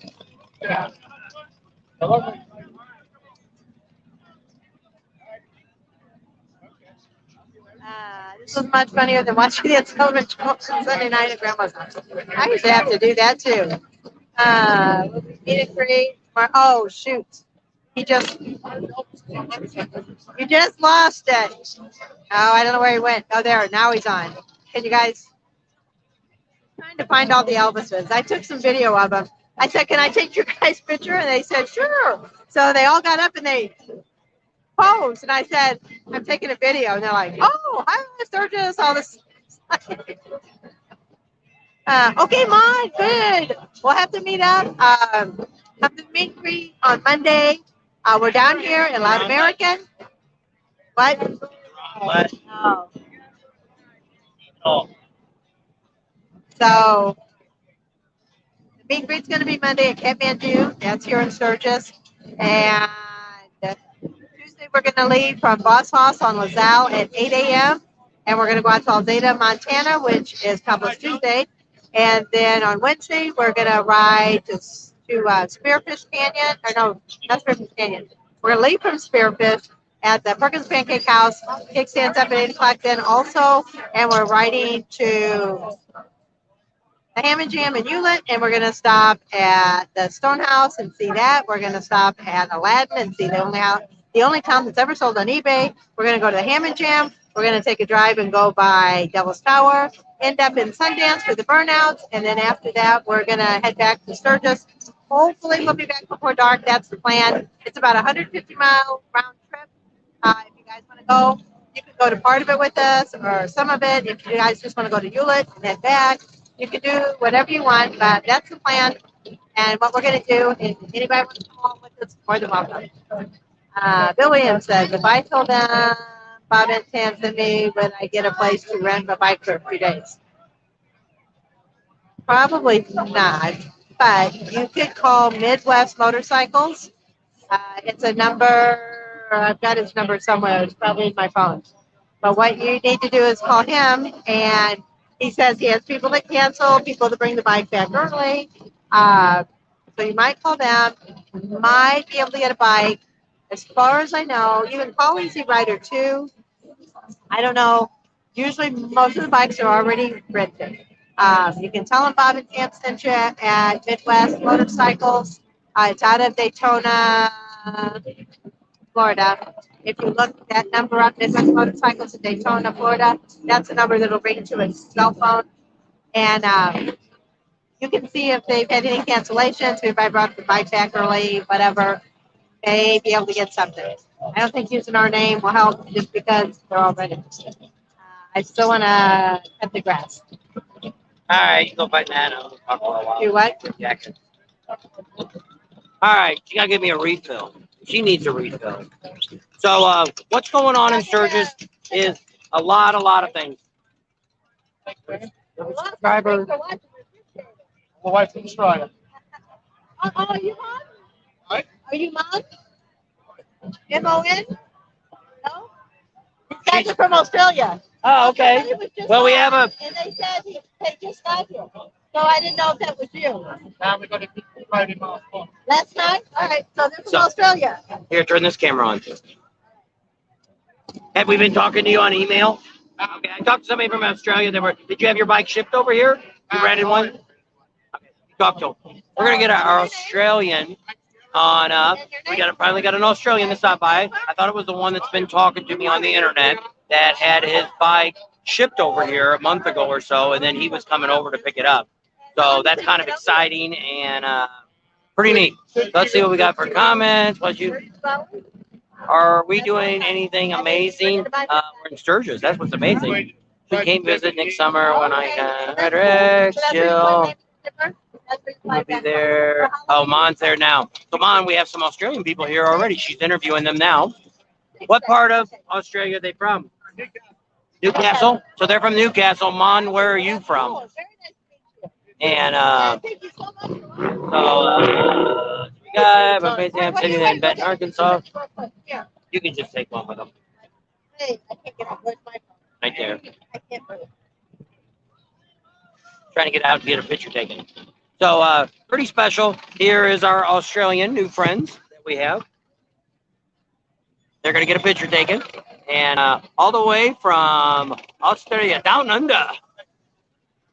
This was much funnier than watching the television show on Sunday night at Grandma's house. I used to have to do that too. Meet and greet. Oh, shoot. You just lost it. Oh, I don't know where he went. Oh, there. Now he's on. Can you guys? Trying to find all the Elvises. I took some video of them. I said, can I take your guys' picture? And they said, sure. So they all got up and they posed. And I said, I'm taking a video. And they're like, oh, hi, Sturgis, all this. Okay, Mom, good. We'll have to meet up. Have the meet and greet on Monday. We're down here in Loud American. What? What? Oh. So the meet and greet's going to be Monday at Kathmandu. That's here in Sturgis. And Tuesday we're going to leave from Boss Hoss on LaSalle at 8 a.m. And we're going to go out to Alzada, Montana, which is Couples Tuesday. And then on Wednesday we're going to ride to Spearfish Canyon. Or no, not Spearfish Canyon. We're going to leave from Spearfish at the Perkins Pancake House. Kickstands up at 8 o'clock then also. And we're riding to the Ham and Jam in Hewlett, and we're going to stop at the Stonehouse and see that. We're going to stop at Aladdin and see the only town that's ever sold on eBay. We're going to go to the Ham and Jam. We're going to take a drive and go by Devil's Tower, end up in Sundance for the burnouts, and then after that, we're going to head back to Sturgis. Hopefully, we'll be back before dark. That's the plan. It's about a 150-mile round trip. If you guys want to go, you can go to part of it with us or some of it. If you guys just want to go to Hewlett and head back, you can do whatever you want, but that's the plan. And what we're going to do, if anybody wants to come along with us, more than welcome. Bill Williams says, if I told them Bob and Tam sent me, would I get a place to rent a bike for a few days? Probably not, but you could call Midwest Motorcycles. It's a number, I've got his number somewhere, it's probably in my phone. But what you need to do is call him, and he says he has people that cancel, people that bring the bike back early. So you might call them, might be able to get a bike. As far as I know, you can call Easy Rider too. I don't know. Usually most of the bikes are already rented. You can tell them Bob and Tam sent you at Midwest Motorcycles. It's out of Daytona, Florida. If you look that number up, Midwest Motorcycles in Daytona, Florida, that's the number that will bring to a cell phone. And you can see if they've had any cancellations, if I brought the bike back early, whatever. may be able to get something. I don't think using our name will help just because they're all registered. I still want to cut the grass. All right, you go find Nana. We'll talk for a while. Do what? Jackson. All right, you gotta give me a refill. She needs a refill. So, what's going on in Sturgis is a lot of things. Subscriber. My wife from Australia. Oh, are you Mon? Right? Are you Mon? M-O-N? No? These guys are from Australia. Oh, okay. It was just Well, we on, have a. and they said they just got here. So I didn't know if that was you. Now we're going to keep Friday off. Last night? All right. So they're from So- Australia. Here, turn this camera on. Have we been talking to you on email? Okay, I talked to somebody from Australia. Did you have your bike shipped over here? You rented one? Okay, you talked to them. We're gonna get our Australian on up. Finally got an Australian to stop by. I thought it was the one that's been talking to me on the internet that had his bike shipped over here a month ago or so, and then he was coming over to pick it up. So that's kind of exciting and pretty neat. So let's see what we got for comments. Are we doing anything amazing? We're in Sturgis. That's what's amazing. We came visit next summer when I can. Rex, Jill. We'll be there. Oh, Mon's there now. So, Mon, we have some Australian people here already. She's interviewing them now. What part of Australia are they from? Newcastle. So they're from Newcastle. Mon, where are you from? And we got I'm sitting in Benton, Arkansas. You can just take one with them. Hey, I can't get it. Where's my phone? Right there. I can't put it. Trying to get out to get a picture taken. So pretty special. Here is our Australian new friends that we have. They're going to get a picture taken. And all the way from Australia, down under.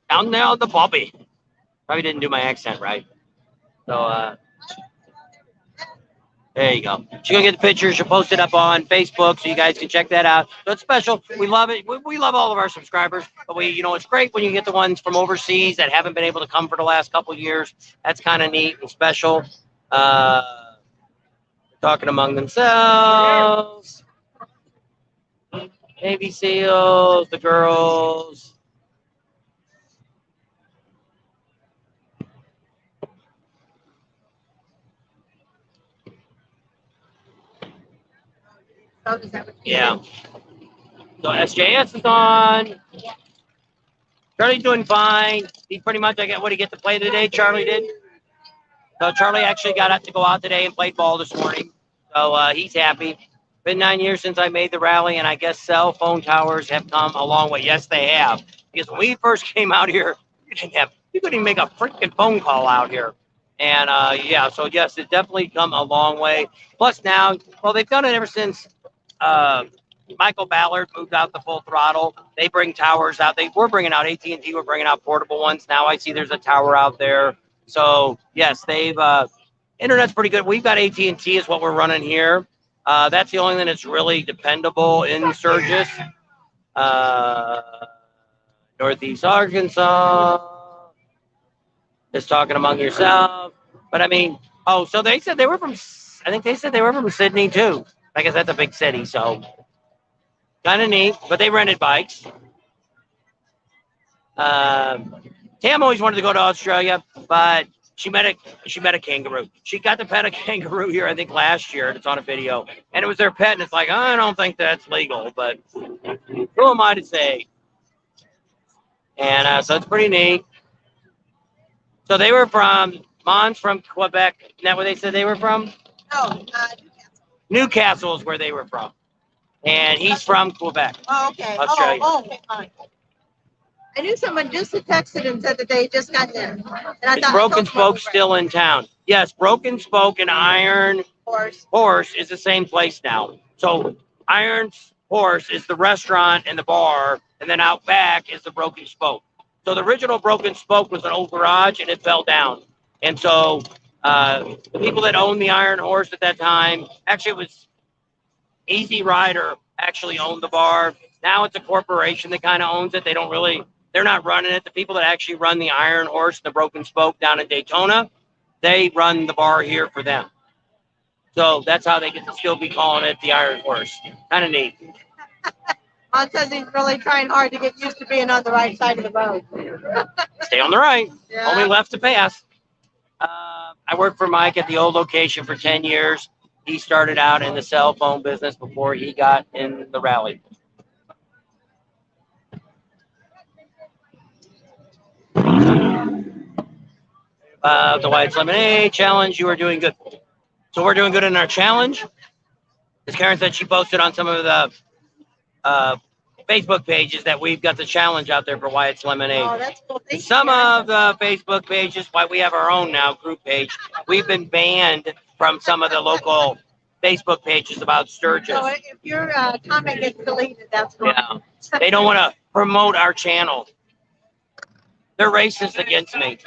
Down there on the Bobby. Probably didn't do my accent right. So there you go. She's going to get the picture. She'll post it up on Facebook so you guys can check that out. So it's special. We love it. We love all of our subscribers. But it's great when you get the ones from overseas that haven't been able to come for the last couple of years. That's kind of neat and special. Talking among themselves. Baby seals, the girls. Yeah. So SJS is on. Charlie's doing fine. He pretty much, I get what he get to play today. Charlie did. So Charlie actually got to go out today and played ball this morning. So he's happy. Been 9 years since I made the rally, and I guess cell phone towers have come a long way. Yes, they have. Because when we first came out here, you couldn't even make a freaking phone call out here. And yeah, so yes, it's definitely come a long way. Plus now, well, they've done it ever since Michael Ballard moved out the full throttle. They bring towers out. We're bringing out AT&T. We're bringing out portable ones. Now I see there's a tower out there. So yes, internet's pretty good. We've got AT&T is what we're running here. That's the only thing that's really dependable in Sturgis. Northeast Arkansas. Just talking among yourself. But I mean, so they said they were from, I think they said they were from Sydney too. I guess that's a big city, so kind of neat. But they rented bikes. Tam always wanted to go to Australia, but she met a kangaroo. She got to pet a kangaroo here, I think, last year. It's on a video. And it was their pet, and it's like, I don't think that's legal, but who am I to say? And so it's pretty neat. So they were Mon's from Quebec. Isn't that where they said they were from? No, Newcastle is where they were from. And he's from Quebec. Oh, okay. Australia. Okay, fine. I knew someone just texted and said that they just got there. And I Is thought Broken Spoke still in town? Yes, Broken Spoke and Iron Horse is the same place now. So Iron Horse is the restaurant and the bar, and then out back is the Broken Spoke. So the original Broken Spoke was an old garage, and it fell down. And so the people that owned the Iron Horse at that time, actually it was Easy Rider actually owned the bar. Now it's a corporation that kind of owns it. They're not running it. The people that actually run the Iron Horse, the Broken Spoke down in Daytona, they run the bar here for them. So that's how they get to still be calling it the Iron Horse. Kind of neat. Mom says he's really trying hard to get used to being on the right side of the road. Stay on the right. Yeah. Only left to pass. I worked for Mike at the old location for 10 years. He started out in the cell phone business before he got in the rally. The White's Lemonade Challenge, you are doing good. So we're doing good in our challenge. As Karen said, she posted on some of the Facebook pages that we've got the challenge out there for Wyatt's Lemonade. Oh, that's cool. Thank Some you. of the Facebook pages, why we have our own now group page, we've been banned from some of the local Facebook pages about Sturgis. So if your comment gets deleted, that's why. Yeah, they don't want to promote our channel. They're racist against me.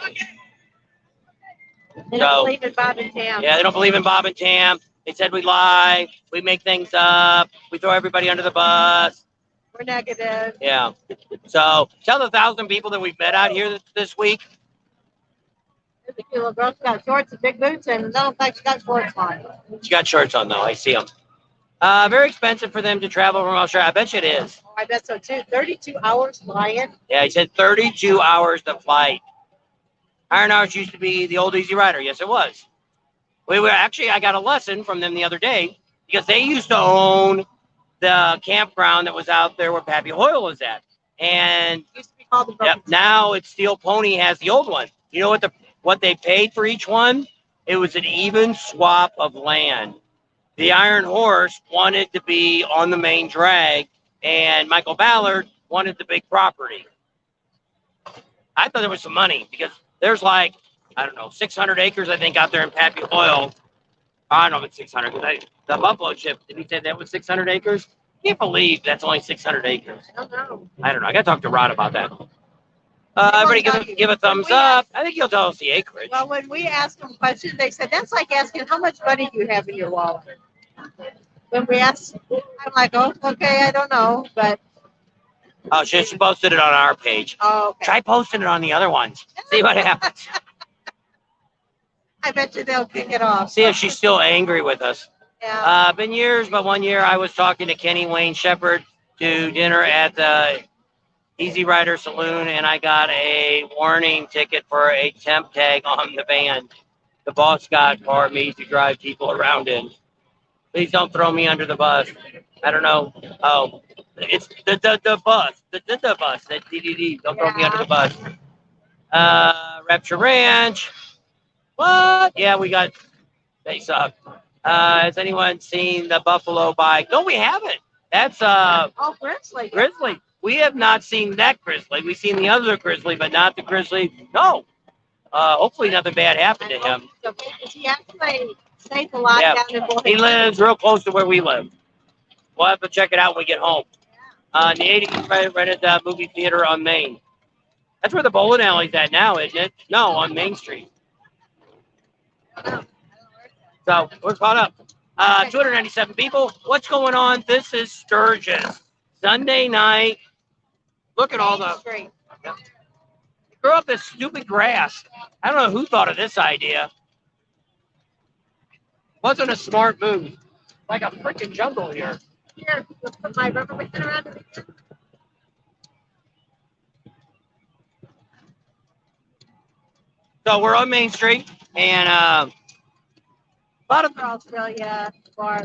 They don't believe in Bob and Tam. Yeah, they don't believe in Bob and Tam. They said we lie, we make things up, we throw everybody under the bus. We're negative. Yeah. So tell the 1,000 people that we've met out here this week. There's a cute little girl. She's got shorts and big boots, and it doesn't look like she got shorts on. She got shorts on though. I see them. Very expensive for them to travel from Australia. I bet you it is. Oh, I bet so too. 32 hours flying. Yeah, he said 32 hours to flight. Iron Hours used to be the old Easy Rider. Yes, it was. I got a lesson from them the other day because they used to own the campground that was out there where Pappy Hoyle was at. And It used to be called the Broken now it's Steel Pony has the old one. You know what they paid for each one? It was an even swap of land. The Iron Horse wanted to be on the main drag, and Michael Ballard wanted the big property. I thought there was some money because there's 600 acres, I think, out there in Pappy Hoyle. I don't know if it's 600. The Buffalo Chip, did he say that was 600 acres? I can't believe that's only 600 acres. I don't know. I don't know. I got to talk to Rod about that. Everybody give a thumbs up. I think he'll tell us the acreage. Well, when we asked them questions, they said, that's like asking how much money do you have in your wallet. When we asked, I'm like, oh, okay, I don't know, but. Oh, she posted it on our page. Oh, okay. Try posting it on the other ones. See what happens. I bet you they'll kick it off. See if she's still angry with us. Yeah. Been years, but one year I was talking to Kenny Wayne Shepherd to dinner at the Easy Rider Saloon, and I got a warning ticket for a temp tag on the van. The boss got for me to drive people around in. Please don't throw me under the bus. I don't know. Oh, it's the bus. The bus. That DDD. Don't throw me under the bus. Rapture Ranch. What? Yeah, they suck. Has anyone seen the Buffalo bike? No, we haven't. That's Oh, Grizzly. Grizzly. We have not seen that Grizzly. We've seen the other Grizzly, but not the Grizzly. No. Hopefully nothing bad happened to him. Is he actually safe a lot Yeah. down in Bull He lives real close to where we live. We'll have to check it out when we get home. In the 80s, rented the movie theater on Main. That's where the bowling alley's at now, isn't it? No, on Main Street. So we're caught up. 297 people. What's going on? This is Sturgis. Sunday night. Look at all the. Street. Grow up this stupid grass. I don't know who thought of this idea. Wasn't a smart move. Like a freaking jungle here. Here, let's put my rubber band around it again. So we're on Main Street, and a lot of. Australia bar.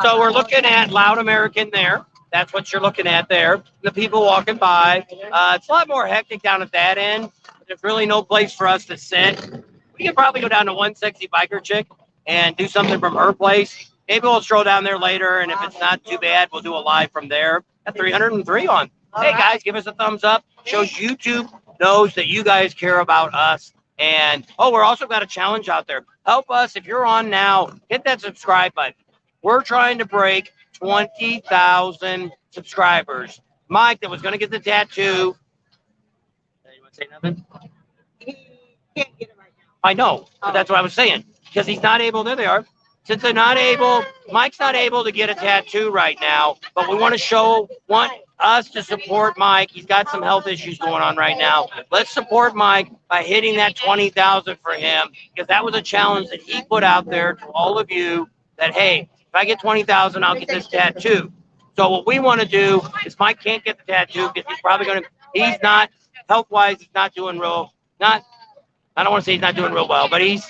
So we're looking at Loud American there. That's what you're looking at there. The people walking by. It's a lot more hectic down at that end. There's really no place for us to sit. We could probably go down to One Sexy Biker Chick and do something from her place. Maybe we'll stroll down there later, and if it's not too bad, we'll do a live from there. At 303 on. Hey, guys, give us a thumbs up. Shows YouTube knows that you guys care about us. And, we're also got a challenge out there. Help us. If you're on now, hit that subscribe button. We're trying to break 20,000 subscribers. Mike, that was going to get the tattoo. You want to say nothing? He can't get it right now. I know. But that's what I was saying. Because he's not able. There they are. Since they're not able, Mike's not able to get a tattoo right now. But we want us to support Mike. He's got some health issues going on right now. Let's support Mike by hitting that 20,000 for him. Because that was a challenge that he put out there to all of you that, hey, if I get 20,000, I'll get this tattoo. So what we want to do is Mike can't get the tattoo because he's probably going to, he's not, health-wise, he's not doing not, I don't want to say he's not doing real well, but he's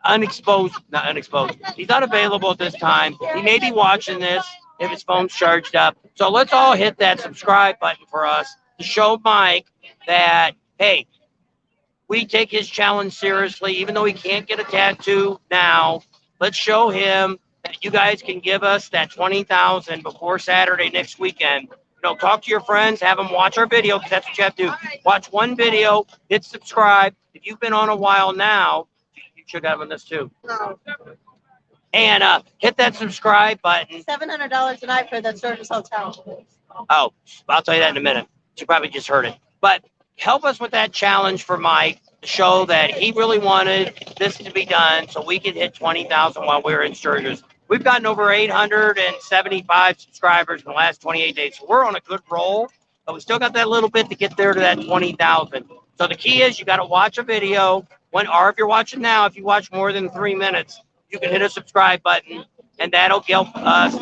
not unexposed. He's unavailable at this time. He may be watching this if his phone's charged up. So let's all hit that subscribe button for us to show Mike that, hey, we take his challenge seriously, even though he can't get a tattoo now. Let's show him that you guys can give us that 20,000 before Saturday next weekend. Talk to your friends, have them watch our video, because that's what you have to do. Watch one video, hit subscribe. If you've been on a while now, you should have on this too. And hit that subscribe button. $700 a night for the Sturgis Hotel. Oh, I'll tell you that in a minute. You probably just heard it. But help us with that challenge for Mike to show that he really wanted this to be done so we could hit 20,000 while we were in Sturgis. We've gotten over 875 subscribers in the last 28 days. So we're on a good roll, but we still got that little bit to get there to that 20,000. So the key is you got to watch a video. Or if you're watching now, if you watch more than 3 minutes, you can hit a subscribe button, and that'll help us.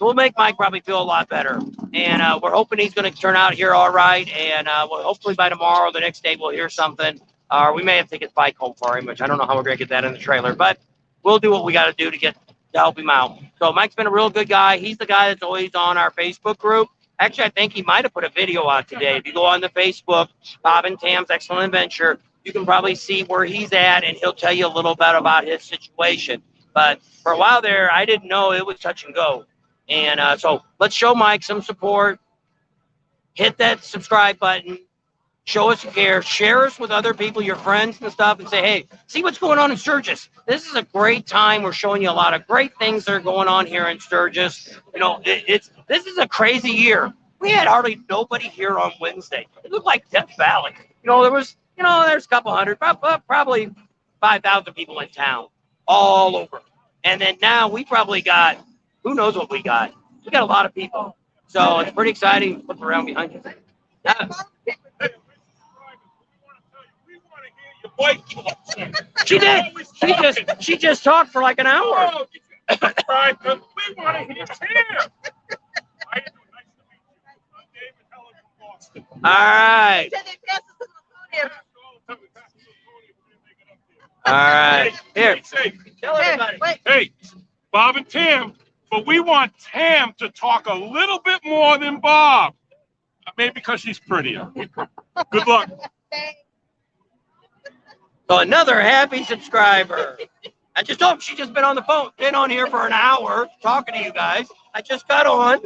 We'll make Mike probably feel a lot better. And we're hoping he's going to turn out here all right. And hopefully by tomorrow or the next day, we'll hear something. Or we may have to take his bike home for him, which I don't know how we're going to get that in the trailer. But we'll do what we got to do to help him out. So Mike's been a real good guy. He's the guy that's always on our Facebook group. Actually, I think he might have put a video out today. If you go on the Facebook, Bob and Tam's Excellent Adventure, you can probably see where he's at, and he'll tell you a little bit about his situation. But for a while there, I didn't know it was touch and go. And so let's show Mike some support. Hit that subscribe button. Show us care. Share us with other people, your friends and stuff, and say, hey, see what's going on in Sturgis. This is a great time. We're showing you a lot of great things that are going on here in Sturgis. This is a crazy year. We had hardly nobody here on Wednesday. It looked like Death Valley. There's a couple hundred, probably 5,000 people in town, all over. And then now we probably got, who knows what we got. We got a lot of people. So it's pretty exciting. Look around behind you. She did. She just talked for like an hour. We want to hear Tam. All right. All right. Here. Tell everybody. Hey, Bob and Tam, but we want Tam to talk a little bit more than Bob. Maybe because she's prettier. Good luck. So another happy subscriber. I just told him she's just been on the phone, been on here for an hour talking to you guys. I just got on,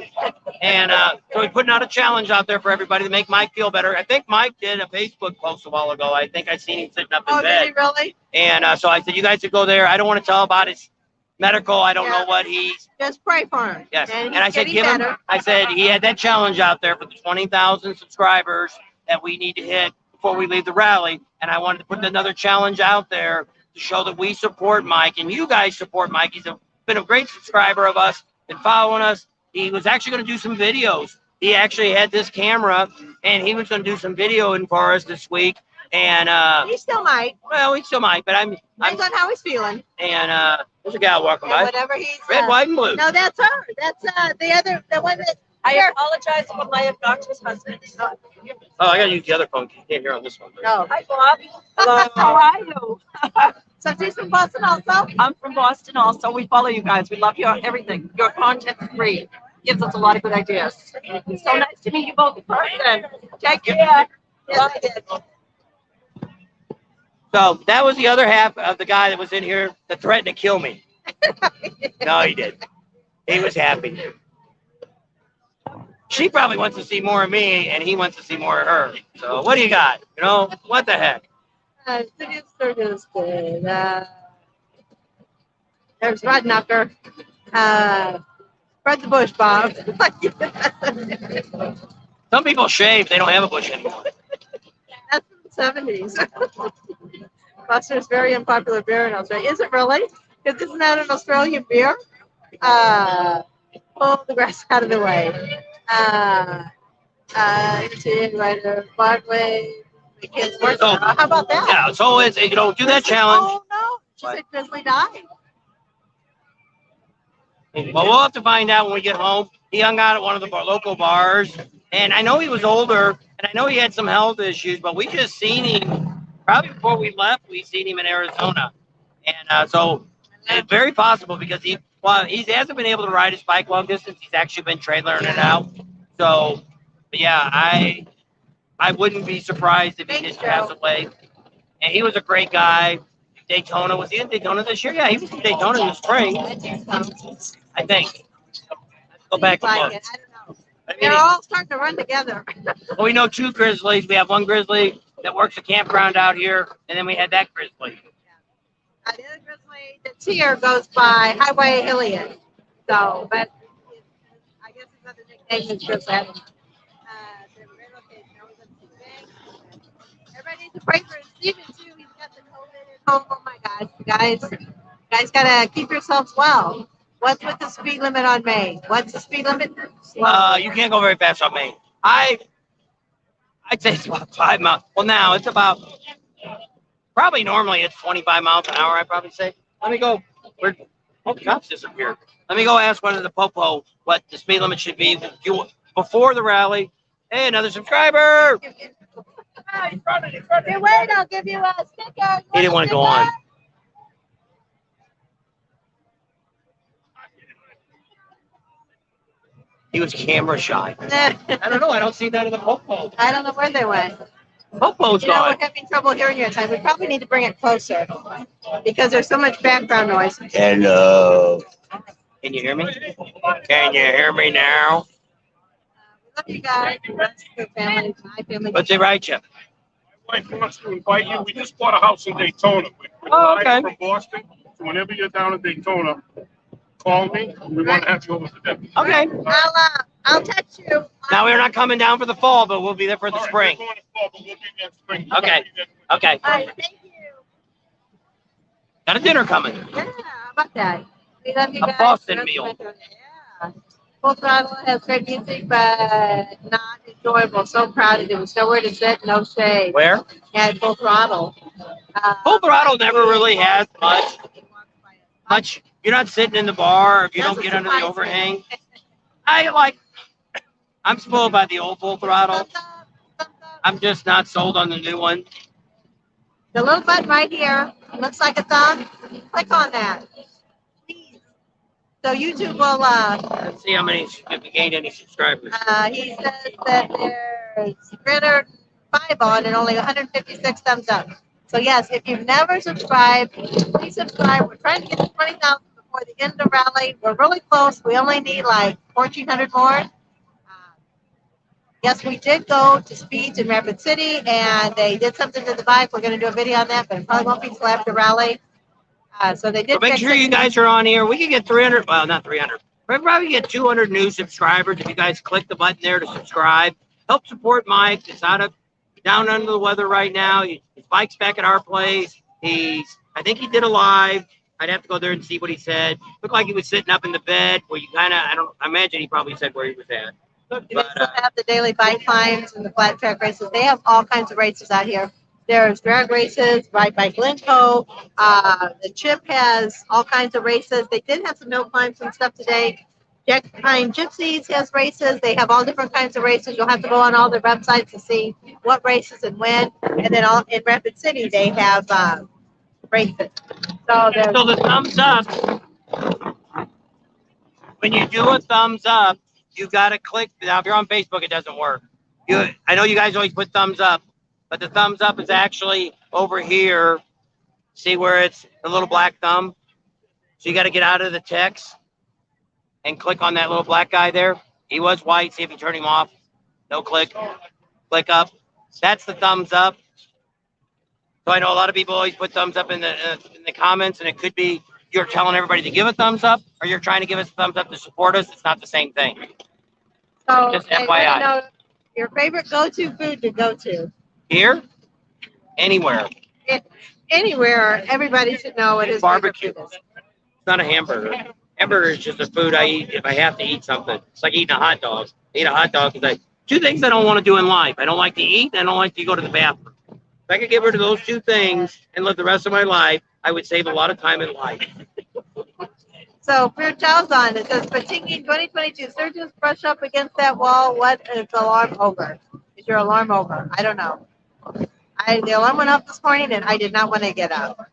and so he's putting out a challenge out there for everybody to make Mike feel better. I think Mike did a Facebook post a while ago. I think I seen him sitting up in bed. Did he really? And so I said, you guys should go there. I don't want to tell about his medical. I don't know what he's. Just pray for him. Yes. And I said, give him. I said he had that challenge out there for the 20,000 subscribers that we need to hit before we leave the rally. And I wanted to put another challenge out there to show that we support Mike and you guys support Mike. He's been a great subscriber of us, been following us. He was actually going to do some videos. He actually had this camera, and he was going to do some videoing for us this week. And he still might. Well, he still might, but I'm depends on how he's feeling. And there's a gal walking by. Whatever he's red, white, and blue. No, that's her. That's the one that. I apologize for my obnoxious husband. Oh, I got to use the other phone. You can't hear on this one. No. Hi, Bob. Hello. How are you? So she's from Boston also? I'm from Boston also. We follow you guys. We love your everything. Your content is great. Gives us a lot of good ideas. It's so nice to meet you both in person. Take care. Yes, I did. So that was the other half of the guy that was in here that threatened to kill me. No, he didn't. He was happy. She probably wants to see more of me, and he wants to see more of her. So what do you got? What the heck? Sturgis. There's Rod Knucker. Spread the bush, Bob. Some people shave. They don't have a bush anymore. That's from the 70s. Foster's very unpopular beer in Australia. Is it really? Because isn't that an Australian beer? Pull the grass out of the way. Broadway. The kids work. How about that? Yeah, so it's do that challenge. Oh no, she said Grizzly died. But we'll have to find out when we get home. He hung out at one of the local bars, and I know he was older, and I know he had some health issues, but we just seen him probably before we left. We seen him in Arizona, and so it's very possible because he hasn't been able to ride his bike long distance. He's actually been trailering it out. So, yeah, I wouldn't be surprised if he did pass away. And he was a great guy. Daytona, was he in Daytona this year? Yeah, he was in Daytona in the spring. I think. Let's go back and look. I don't know. They're all starting to run together. Well, we know two Grizzlies. We have one Grizzly that works a campground out here, and then we had that Grizzly. The other Grizzly that's here goes by Highway Hillian. So, but I guess his other nickname is Grizzly. They have a great location. Everybody needs to pray for Steven too. He's got the COVID at home. Oh my gosh, guys gotta keep yourselves well. What's with the speed limit on Main? What's the speed limit? You can't go very fast on Main. I'd say it's about 5 miles. Well, now it's about probably normally it's 25 miles an hour. I'd probably say. Let me go. Oh, the cops disappeared. Let me go ask one of the popo what the speed limit should be before the rally. Hey, another subscriber. Hey, wait, I'll give you a sticker. He didn't want to go on. He was camera shy. I don't know. I don't see that in the popo. I don't know where they went. Popo's We're gone. having trouble hearing your time. We probably need to bring it closer because there's so much background noise. Hello. Can you hear me? Can you hear me now? We love you guys. Your family, my family. What's it right, you? My wife wants to invite you. We just bought a house in Daytona. We're okay. from Boston. So whenever you're down in Daytona, call me. We want to have you over for dinner. Okay. I'll text you. Now we're not coming down for the fall, but we'll be there for the spring. We're going to fall, but we'll be there in spring. Okay. Okay. All right, thank you. Got a dinner coming. Yeah, how about that? We love you A guys. Boston meal. Yeah. Full Throttle has great music, but not enjoyable. So crowded. There was nowhere to sit, no shade. Where? Yeah, Full Throttle. Full Throttle never really has much. You're not sitting in the bar if you don't get under the overhang. I'm spoiled by the old Full Throttle. I'm just not sold on the new one. The little button right here looks like a thumb. Click on that, please. So YouTube will. Let's see how many if we gained any subscribers. He says that there's 305 on and only 156 thumbs up. So yes, if you've never subscribed, please subscribe. We're trying to get to 20,000 before the end of rally. We're really close. We only need like 1,400 more. Yes, we did go to Speeds in Rapid City, and they did something to the bike. We're going to do a video on that, but it probably won't be until after rally. So they did. So make sure you guys are on here. We can get 300. Well, not 300. We'll probably get 200 new subscribers if you guys click the button there to subscribe. Help support Mike. It's down under the weather right now. His bike's back at our place. I think he did a live. I'd have to go there and see what he said. Looked like he was sitting up in the bed where you I imagine he probably said where he was at. They still have the daily bike climbs and the flat track races. They have all kinds of races out here. There's drag races, Ride by Glencoe. The Chip has all kinds of races. They did have some hill climbs and stuff today. Jack Pine Gypsies has races. They have all different kinds of races. You'll have to go on all their websites to see what races and when. And then in Rapid City, they have races. So the thumbs up. When you do a thumbs up, you got to click. Now, if you're on Facebook, it doesn't work. I know you guys always put thumbs up, but the thumbs up is actually over here. See where it's the little black thumb? So you got to get out of the text and click on that little black guy there. He was white. See if you turn him off. No click. Click up. That's the thumbs up. So I know a lot of people always put thumbs up in the comments, and it could be you're telling everybody to give a thumbs up, or you're trying to give us a thumbs up to support us. It's not the same thing. So just FYI. FYI. Know your favorite go-to food to go to? Here? Anywhere. Anywhere, everybody should know what his barbecue. favorite food is. It's not a hamburger. Hamburger is just a food I eat if I have to eat something. It's like eating a hot dog. I eat a hot dog because two things I don't want to do in life. I don't like to eat, and I don't like to go to the bathroom. If I could get rid of those two things and live the rest of my life, I would save a lot of time in life. So Pure Chow's on. It says, Patinging 2022. Sturgis brush up against that wall. What is the alarm over? Is your alarm over? I don't know. The alarm went off this morning and I did not want to get up.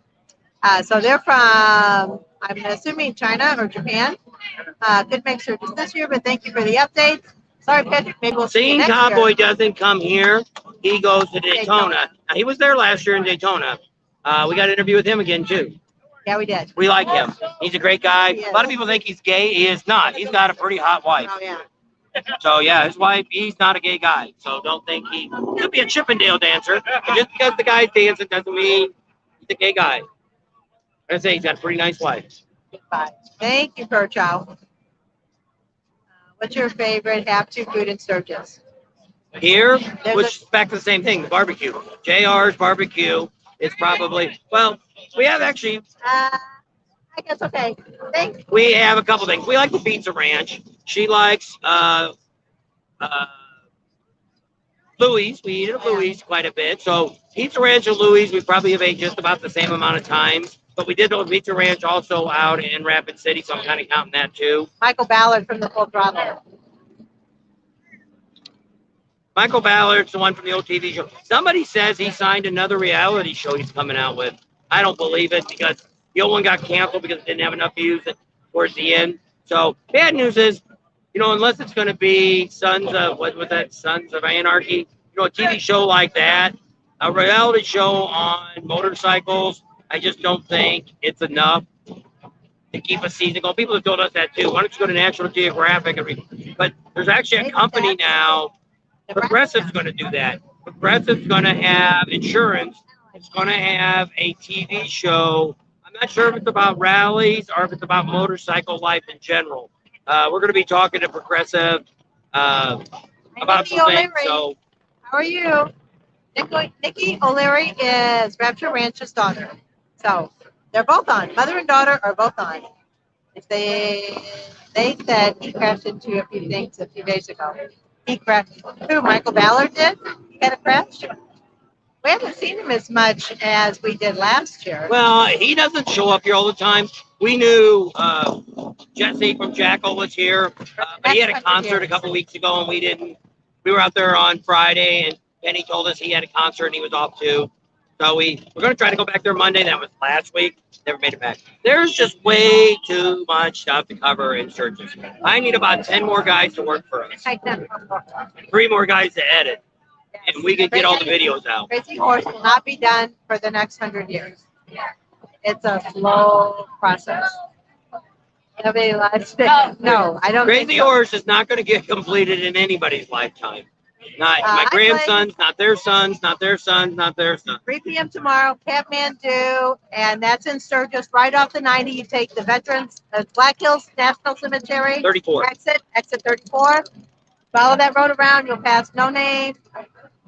So they're from, I'm assuming China or Japan. Could make Sturgis this year, but thank you for the updates. Sorry, Patrick. Maybe we'll see you Seeing next Cowboy year. doesn't come here. He goes to Daytona. Now, he was there last year in Daytona. We got an interview with him again, too. Yeah, we did. We like him. He's a great guy. He A lot of is. people think he's gay. He is not. He's got a pretty hot wife. Oh, yeah. So, yeah, his wife, he's not a gay guy. So don't think he could be a Chippendale dancer. But just because the guy's dancing doesn't mean he's a gay guy. I say he's got a pretty nice wife. Bye. Thank you, Pure Chow. What's your favorite have-to food in Sturgis? Here, There's which is back to the same thing, the barbecue. JR's barbecue is probably, well, we have actually, I guess okay. Thanks. we have a couple things. We like the pizza ranch. She likes Louis. We eat at Louis quite a bit. So pizza ranch and Louis, we probably have ate just about the same amount of times. But we did know pizza ranch also out in Rapid City, so I'm kind of counting that too. Michael Ballard from the Full Throttle. Michael Ballard's the one from the old TV show. Somebody says he signed another reality show he's coming out with. I don't believe it because the old one got canceled because it didn't have enough views towards the end. So bad news is, you know, unless it's going to be Sons of, what was that, Sons of Anarchy, you know, a TV show like that, a reality show on motorcycles, I just don't think it's enough to keep a season going. People have told us that too. Why don't you go to National Geographic? But there's actually a company now, Progressive's going to do that. Progressive's going to have insurance. It's going to have a TV show. I'm not sure if it's about rallies or if it's about motorcycle life in general. We're going to be talking to Progressive about some things. So, how are you? Nikki O'Leary is Rapture Ranch's daughter. So they're both on. Mother and daughter are both on. If they said he crashed into a few things a few days ago. He crashed. Who? Michael Ballard did? He had a crash? We haven't seen him as much as we did last year. well, he doesn't show up here all the time. We knew Jesse from Jackal was here, but he had a concert a couple weeks ago, and we didn't. We were out there on Friday, and Penny told us he had a concert and he was off too. So we're going to try to go back there Monday. That was last week. Never made it back. There's just way too much stuff to cover in Sturgis. I need about 10 more guys to work for us. 3 more guys to edit. And we can get all the videos out. Crazy Horse will not be done for the next 100 years. It's a slow process. Nobody likes it. No, I don't think Crazy so. Horse is not going to get completed in anybody's lifetime. Not my grandsons, not their sons, not their sons, not their sons. 3 p.m. tomorrow, Kathmandu, and that's in Sturgis, right off the 90. You take the Veterans, Black Hills National Cemetery. 34. Exit 34. Follow that road around. You'll pass No Name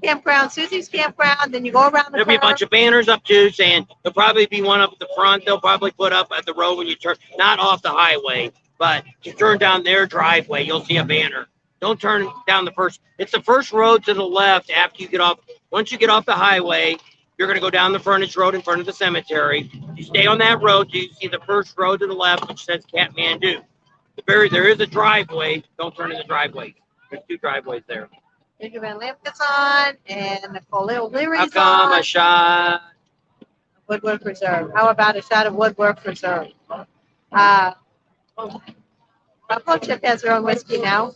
Campground, Susie's Campground. Then you go around the There'll be a bunch of banners up too saying there'll probably be one up at the front. They'll probably put up at the road when you turn, not off the highway, but to turn down their driveway, you'll see a banner. Don't turn down the first. It's the first road to the left after you get off. Once you get off the highway, you're going to go down the frontage road in front of the cemetery. You stay on that road till you see the first road to the left, which says Kathmandu. There is a driveway. Don't turn in the driveway. There's 2 driveways there. Andrew Van Lampkins on, and Nicole How O'Leary's come on. a shot? Woodwork Reserve. How about a shot of Woodwork Reserve? Buffalo Chip has their own whiskey now.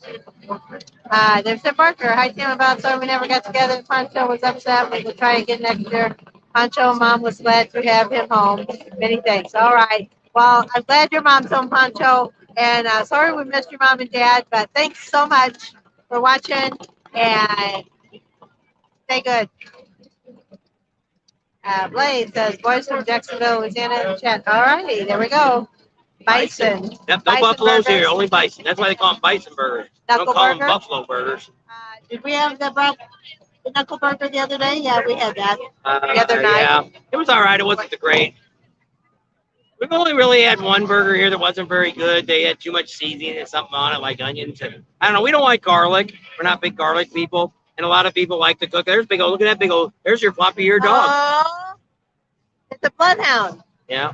There's Tim Barker. Hi, Tim. About sorry we never got together. Pancho was upset. We will try again next year. Pancho, Mom was glad to have him home. Many thanks. All right. Well, I'm glad your mom's home, Pancho. And sorry we missed your mom and dad, but thanks so much for watching. And stay good. Blaze says, boys from Jacksonville, Louisiana in the chat. All righty. There we go. Bison. Yep, no Bison buffaloes burgers. here, only bison. That's why they call them bison burgers. They don't Knuckle call them burger? buffalo burgers. Did we have the knuckle burger the other day? Yeah, we had that the other night. Yeah, it was all right. It wasn't the great. We've only really had one burger here that wasn't very good. They had too much seasoning and something on it, like onions. And I don't know. We don't like garlic. We're not big garlic people. And a lot of people like to cook. There's big old, look at that big old, there's your floppy eared dog. Oh, it's a bloodhound. Yeah.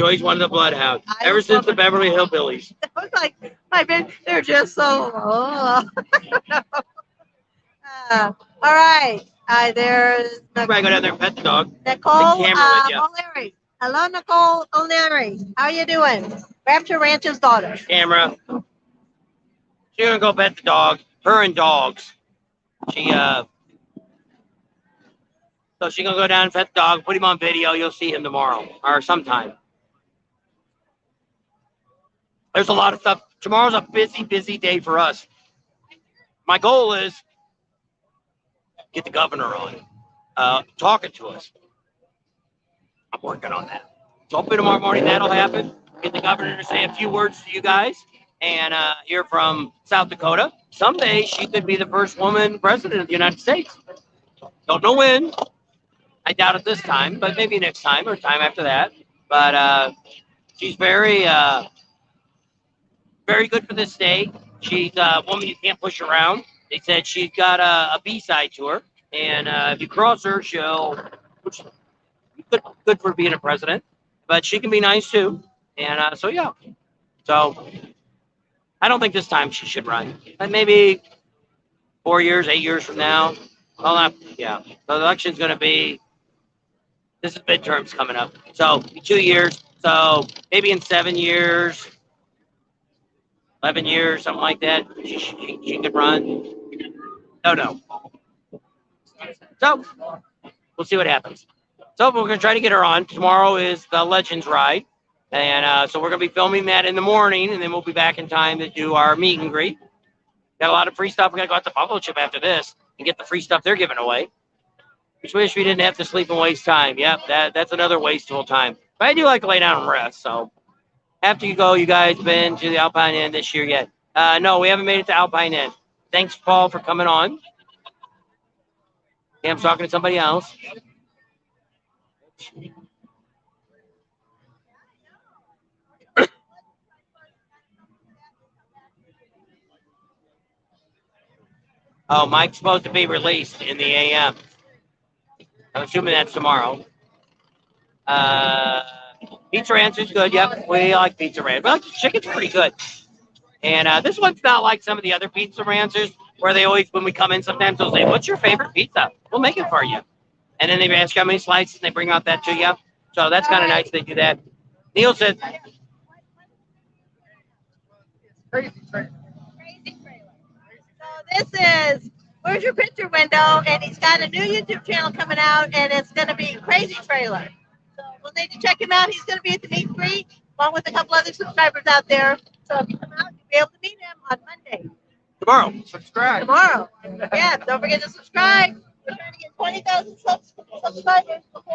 Joey's one of the bloodhounds. I Ever love since the it. Beverly Hillbillies. I was like, my baby, they're just so. All right. There's You might go down there and pet the dog. Nicole The camera with you. O'Leary. Hello, Nicole O'Leary. How you doing? Rapture Ranch's daughter. Camera. She's gonna go pet the dog. Her and dogs. So she's gonna go down and pet the dog, put him on video. You'll see him tomorrow or sometime. There's a lot of stuff. Tomorrow's a busy, busy day for us. My goal is get the governor on, talking to us. I'm working on that. So hopefully tomorrow morning that'll happen. Get the governor to say a few words to you guys. And you're from South Dakota. Someday she could be the first woman president of the United States. Don't know when. I doubt it this time, but maybe next time or time after that. But she's very, very good for this state. She's a woman you can't push around. They said she's got a B side to her, and if you cross her, which is good for being a president, but she can be nice too. And so yeah, so I don't think this time she should run. But maybe 4 years, 8 years from now. Well, yeah. So the election's going to be. This is midterms coming up, so 2 years. So maybe in 7 years. 11 years, something like that. She could run. No. So we'll see what happens. So we're going to try to get her on. Tomorrow is the Legends Ride. And so we're going to be filming that in the morning, and then we'll be back in time to do our meet and greet. Got a lot of free stuff. We're going to go out to Buffalo Chip after this and get the free stuff they're giving away. Just wish we didn't have to sleep and waste time. Yep, that's another wasteful time. But I do like to lay down and rest, so. After you go, you guys been to the Alpine Inn this year yet? No, we haven't made it to Alpine Inn. Thanks, Paul, for coming on. Yeah, I'm talking to somebody else. Oh, Mike's supposed to be released in the AM. I'm assuming that's tomorrow. Pizza Ranch is good. Yep, we like Pizza Ranch. Well, chicken's pretty good. And this one's not like some of the other Pizza Ranchers where they always, when we come in, sometimes they'll say, "What's your favorite pizza? We'll make it for you." And then they ask you how many slices, and they bring out that to you. So that's kind of nice they do that. Neil said, Crazy trailer. So this is Where's Your Picture Window, and he's got a new YouTube channel coming out, and it's going to be Crazy Trailer. So we'll need to check him out. He's going to be at the meet and greet, along with a couple other subscribers out there. So if you come out, you'll be able to meet him on Monday. tomorrow. Subscribe. Tomorrow. Yeah, don't forget to subscribe. We're trying to get 20,000 subscribers before.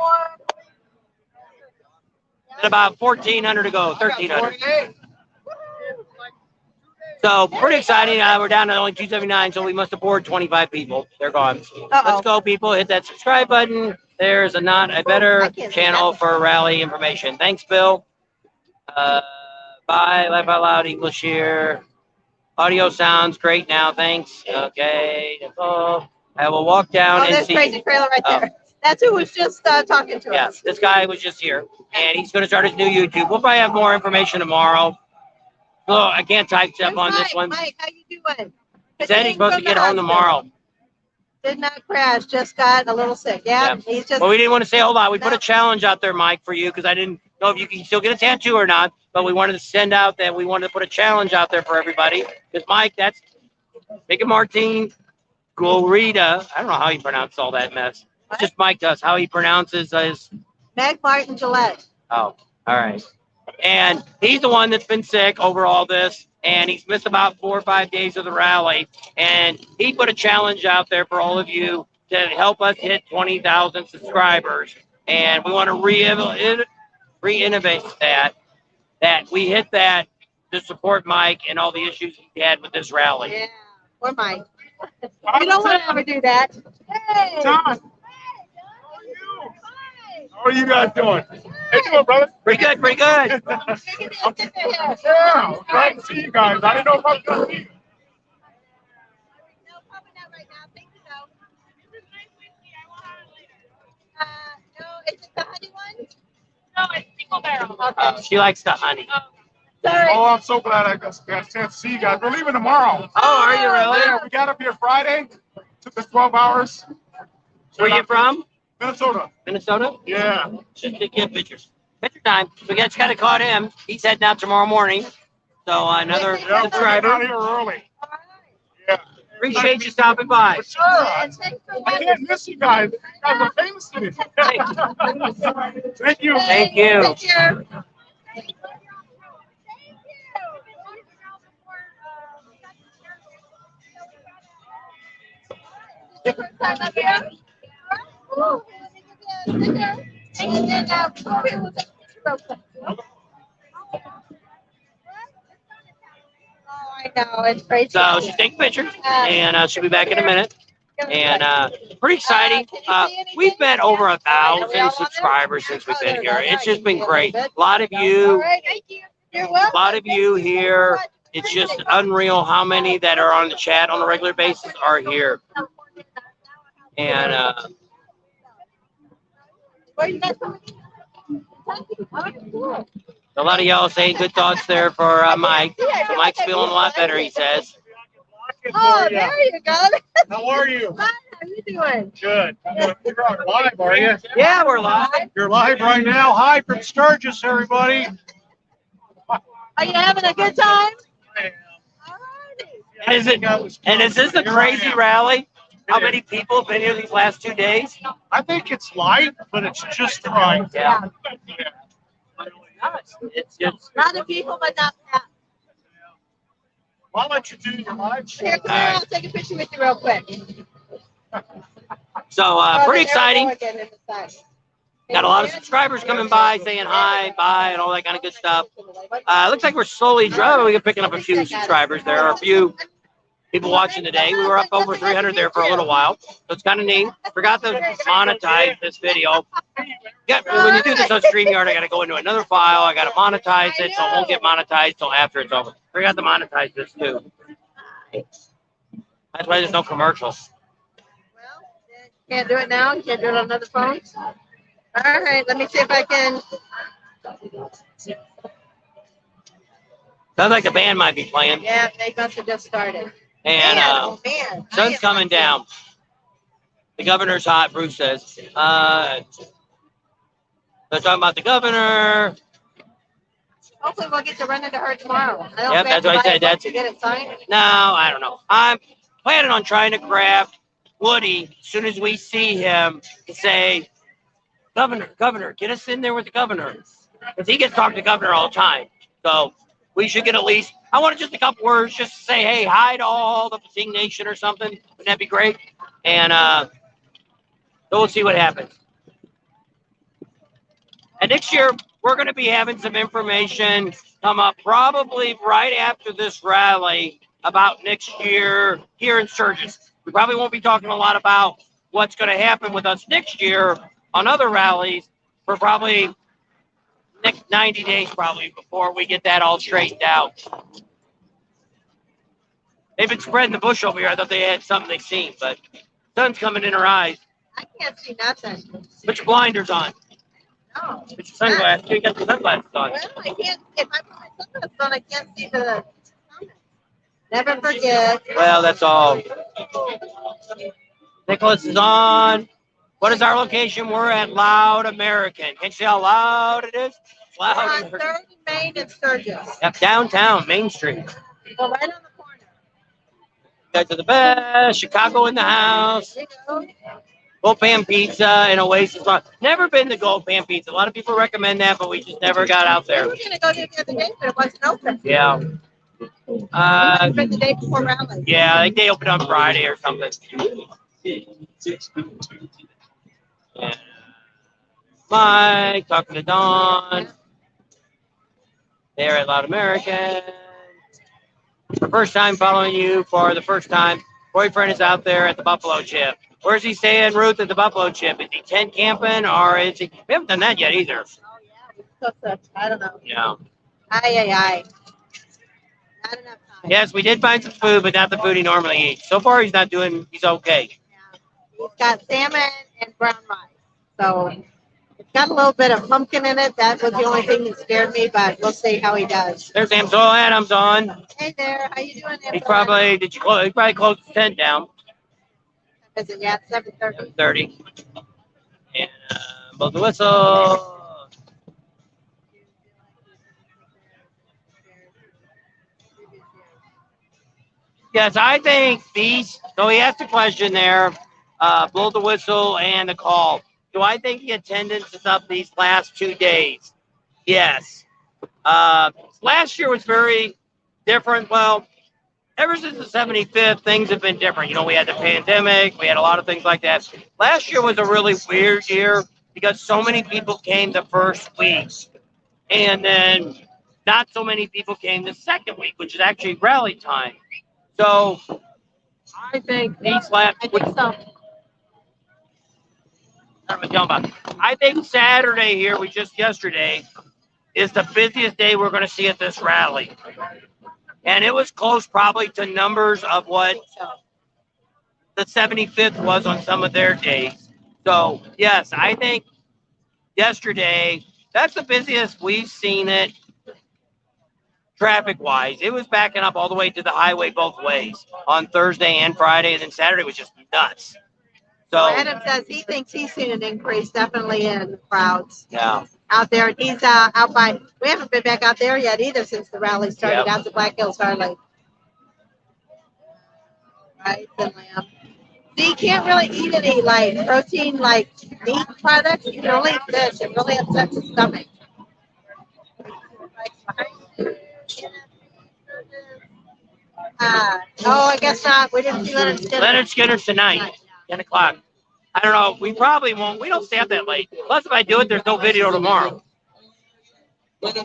And about 1,400 to go, 1,300. So pretty exciting. We're down to only 279, so we must have bored 25 people. They're gone. Let's go, people. Hit that subscribe button. There's a better channel for rally information. Thanks, Bill. Bye. Laugh out loud. English here. Audio sounds great now. Thanks. Okay. That's all. I will walk down and there's see. Crazy Trailer right there. That's who was just talking to Yeah, us. this guy was just here, and he's going to start his new YouTube. We'll probably have more information tomorrow. So I can't type stuff on this one. Mike, how you doing? He said he's supposed to get home tomorrow. Did not crash, just got a little sick. Yeah. He's just. Well, we didn't want to say a whole lot. We put a challenge out there, Mike, for you, because I didn't know if you can still get a tattoo or not. But we wanted to send out that we wanted to put a challenge out there for everybody. Because Mike, that's Mickey Martin Gorita. I don't know how he pronounced all that mess. It's just Mike does. How he pronounces his. Meg Martin Gillette. Oh, all right. And he's the one that's been sick over all this, and he's missed about 4 or 5 days of the rally. And he put a challenge out there for all of you to help us hit 20,000 subscribers. And we want to re-innovate that we hit that to support Mike and all the issues he had with this rally. Yeah, or Mike. You don't want to ever do that. Hey. John. How are you guys doing? How you doing, brother? Pretty good, pretty good. Yeah, glad to see you guys. I didn't know if I was going to see you. No, probably not right now. Thank you, though. No, is it the honey one? No, it's the She likes the honey. Sorry. Oh, I'm so glad I got a chance to see you guys. We're leaving tomorrow. Oh, are you really? Yeah, we got up here Friday. Took us 12 hours. Where you from? Minnesota. Minnesota? Yeah. Just to get pictures. Picture time. We just got to caught him. He's heading out tomorrow morning. So another Yeah, we're getting out subscriber. here early. Yeah. Appreciate you stopping by. For sure. I can't miss you guys. You guys are famous to me. Thank you. Thank you. Thank you. Different time up here. Ooh. And then oh, I know, it's crazy. So she's taking pictures, and she'll be back in a minute. And pretty exciting. We've met over 1,000 subscribers since we've been here. It's just been great. A lot of you, here. It's just unreal how many that are on the chat on a regular basis are here. And a lot of y'all saying good thoughts there for Mike. So Mike's feeling a lot better, he says. Oh, there you go. How are you? Hi, how you doing? Good. You're on live, are you? Yeah, we're live. You're live right now. Hi from Sturgis, everybody. Are you having a good time? And is this a crazy rally? How many people have been here these last 2 days? I think it's light, but it's just right. Yeah. It's just A lot of people, but not packed. Why don't you do your live show? Here, come here, I'll take a picture with you real quick. so pretty exciting. Again in the side. Got a lot of subscribers coming by, saying hi, bye, and all that kind of good stuff. Looks like we're slowly driving. We're picking up a few subscribers. There are a few people watching today. We were up over 300 there for a little while, so it's kind of neat. Forgot to monetize this video. When you do this on StreamYard, I got to go into another file. I got to monetize it, so it won't get monetized till after it's over. Forgot to monetize this too. That's why there's no commercials. Well, you can't do it now. You can't do it on other phones. All right, let me see if I can. Sounds like the band might be playing. Yeah, they must have just started. And Man. sun's coming down. The governor's hot, Bruce says. They're talking about the governor. Hopefully we'll get to run into her tomorrow. I don't Yep, think that's what I said. to That's get it signed. No, I don't know. I'm planning on trying to grab Woody as soon as we see him to say, Governor, get us in there with the governor. Because he gets talking to the governor all the time. So we should get at least, I want just a couple words just to say, hey, hi to all the Sing Nation or something. Wouldn't that be great? And so we'll see what happens. And next year, we're going to be having some information come up probably right after this rally about next year here in Sturgis. We probably won't be talking a lot about what's going to happen with us next year on other rallies for probably next 90 days probably before we get that all straightened out. They've been spreading the bush over here. I thought they had something they seen, but sun's coming in her eyes. I can't see nothing. Put your blinders on. No. Put your sunglasses. You got the sunglasses on. Well, I can't. If I put my sunglasses on, I can't see the comments. Never forget. Well, that's all. Nicholas is on. What is our location? We're at Loud American. Can you see how loud it is? It's We're loud. on 3rd and Main in Sturgis. Yep, downtown, Main Street. Well, right on the corner. You guys are the best. Chicago in the house. There you go. Gold Pan Pizza and Oasis Bar. Never been to Gold Pan Pizza. A lot of people recommend that, but we just never got out We there. were going to go there the other day, but it wasn't open. Yeah. But the day before rally. Yeah, I think they opened on Friday or something. Yeah. Mike, talking to Dawn. They're at Loud American. For first time following you for the first time. Boyfriend is out there at the Buffalo Chip. Where's he staying, Ruth, at the Buffalo Chip? Is he tent camping or is he? We haven't done that yet either. Oh, yeah. I don't know. Yeah. Aye. Not enough time. Yes, we did find some food, but not the food he normally eats. So far, he's okay. Yeah. He's got salmon and brown rice. So it's got a little bit of pumpkin in it. That was the only thing that scared me, but we'll see how he does. There's Amsel Adams on. Hey there, how you doing? He probably closed his tent down. Is it yet 7:30? 30. And blow the whistle. Yes, I think these. So he asked a question there. Blow the whistle and the call. Do I think the attendance is up these last 2 days? Yes. Last year was very different. Well, ever since the 75th, things have been different. You know, we had the pandemic. We had a lot of things like that. Last year was a really weird year because so many people came the first week. And then not so many people came the second week, which is actually rally time. So I think these last. I think so. I think Saturday here, yesterday, is the busiest day we're going to see at this rally. And it was close probably to numbers of what the 75th was on some of their days. So, yes, I think yesterday, that's the busiest we've seen it traffic-wise. It was backing up all the way to the highway both ways on Thursday and Friday, and then Saturday was just nuts. So Adam says he thinks he's seen an increase definitely in crowds. Yeah. Out there. He's out by, we haven't been back out there yet either since the rally started out to Black Hills Harley. Right, and lamb. So you can't really eat any like protein, like meat products. You can only eat fish. It really upsets the stomach. I guess not. We didn't see Leonard Skinner. Leonard Skinner's tonight, 10 o'clock. I don't know. We probably won't. We don't stay up that late. Plus, if I do it, there's no video tomorrow. Right?